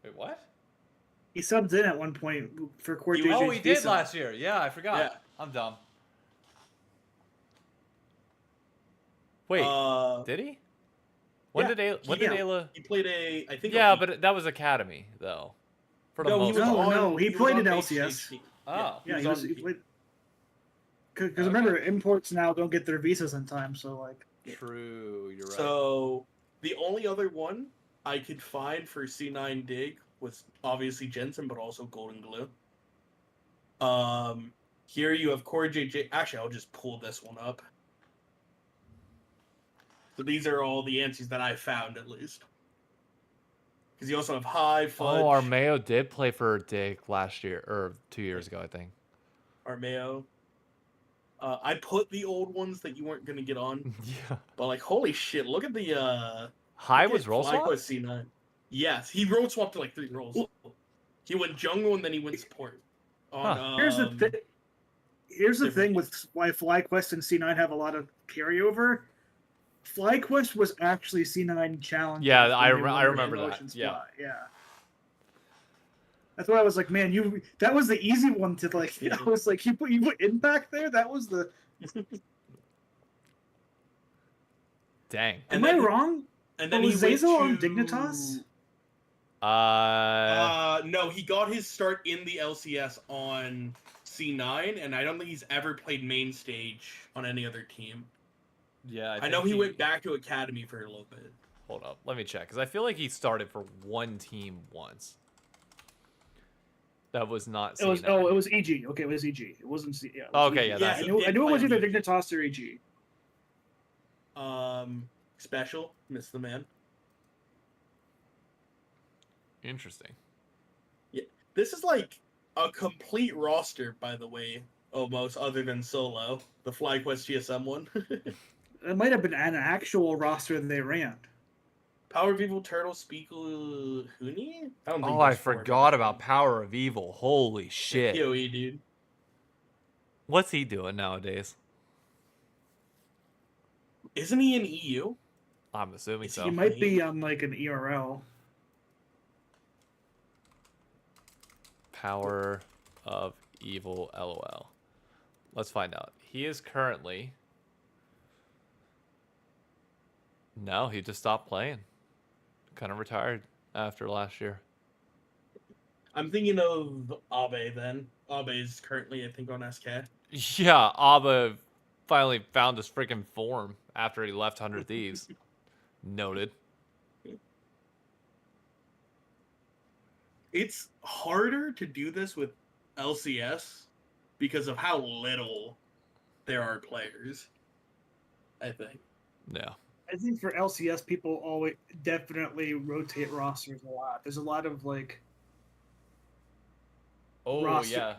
Wait, what? He subbed in at one point for Core He- JJ's Oh, he did visa. last year. Yeah, I forgot. Yeah. I'm dumb. Wait, did he? When yeah, did Ayla? He played I think. Yeah, but that was Academy though. For the no, most he was part. on. No, he was played on in base LCS. stage team. Oh. Yeah, was he on- played. Because remember, imports now don't get their visas in time, so like. True, you're right. So the only other one I could find for C9 Dig was obviously Jensen, but also Golden Glue. Here you have Core JJ. Actually, I'll just pull this one up. So these are all the answers that I found, at least. Because you also have High Fudge. Oh, Armeo did play for Dick last year or 2 years ago, I think. Armeo. I put the old ones that you weren't gonna get on, Yeah. but like, holy shit! Look at the High look was at roll swap? FlyQuest C9. Yes, he role swapped to like 3 roles. He went jungle and then he went support. On, Here's the different- thing with why FlyQuest and C9 have a lot of carryover. FlyQuest was actually C9 challenge. Yeah, I remember that. Yeah. Yeah. That's why I was like, man, that was the easy one to like. I was like, you put impact there. That was the. Dang. Am I wrong? And then was he went Zazel on to- Dignitas? No, he got his start in the LCS on C9, and I don't think he's ever played main stage on any other team. Yeah, I know he went back to Academy for a little bit. Hold up, let me check because I feel like he started for one team once. That was not. It was C9. it was EG. Okay, it was EG. It wasn't C. Yeah. It Oh, was okay, EG. yeah, Yeah, that's he it. I did knew it was play either EG. Dignitas or EG. Special, miss the man. Interesting. This is like a complete roster, by the way, almost, other than solo. The FlyQuest GSM one. It might have been an actual roster they ran. Power of Evil, Turtle, Speakle, Huni? I don't think Oh, I there's four forgot people. about Power of Evil. Holy shit. PoE, dude. What's he doing nowadays? Isn't he in EU? I'm assuming so. He might be on like an ERL. Power of Evil, LOL. Let's find out. He is currently... No, he just stopped playing. Kind of retired after last year. I'm thinking of Abe then. Abe is currently, I think, on SK. Yeah, Abba finally found his freaking form after he left 100 Thieves. Noted. It's harder to do this with LCS because of how little there are players, I think. Yeah. I think for LCS, people always definitely rotate rosters a lot. There's a lot of like. Oh, roster- yeah.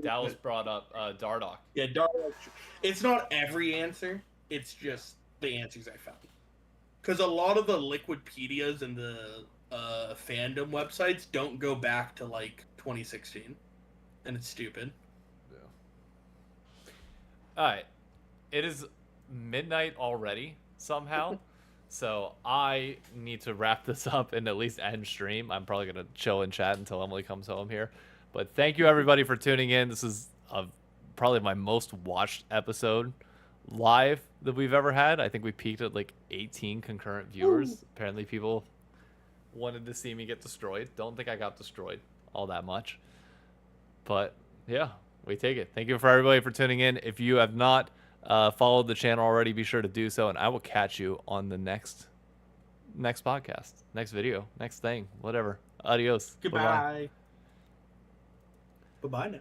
Dallas brought up Dardoch. Yeah, Dalos. It's not every answer. It's just the answers I found. Because a lot of the Liquidpedias and the fandom websites don't go back to like 2016, and it's stupid. Yeah. All right. It is midnight already somehow. So I need to wrap this up and at least end stream. I'm probably going to chill and chat until Emily comes home here. But thank you, everybody, for tuning in. This is probably my most watched episode live that we've ever had. I think we peaked at like 18 concurrent viewers. Ooh. Apparently people wanted to see me get destroyed. Don't think I got destroyed all that much. But yeah, we take it. Thank you for everybody for tuning in. If you have not followed the channel already, be sure to do so. And I will catch you on the next podcast, next video, next thing, whatever. Adios. Goodbye. Bye-bye now.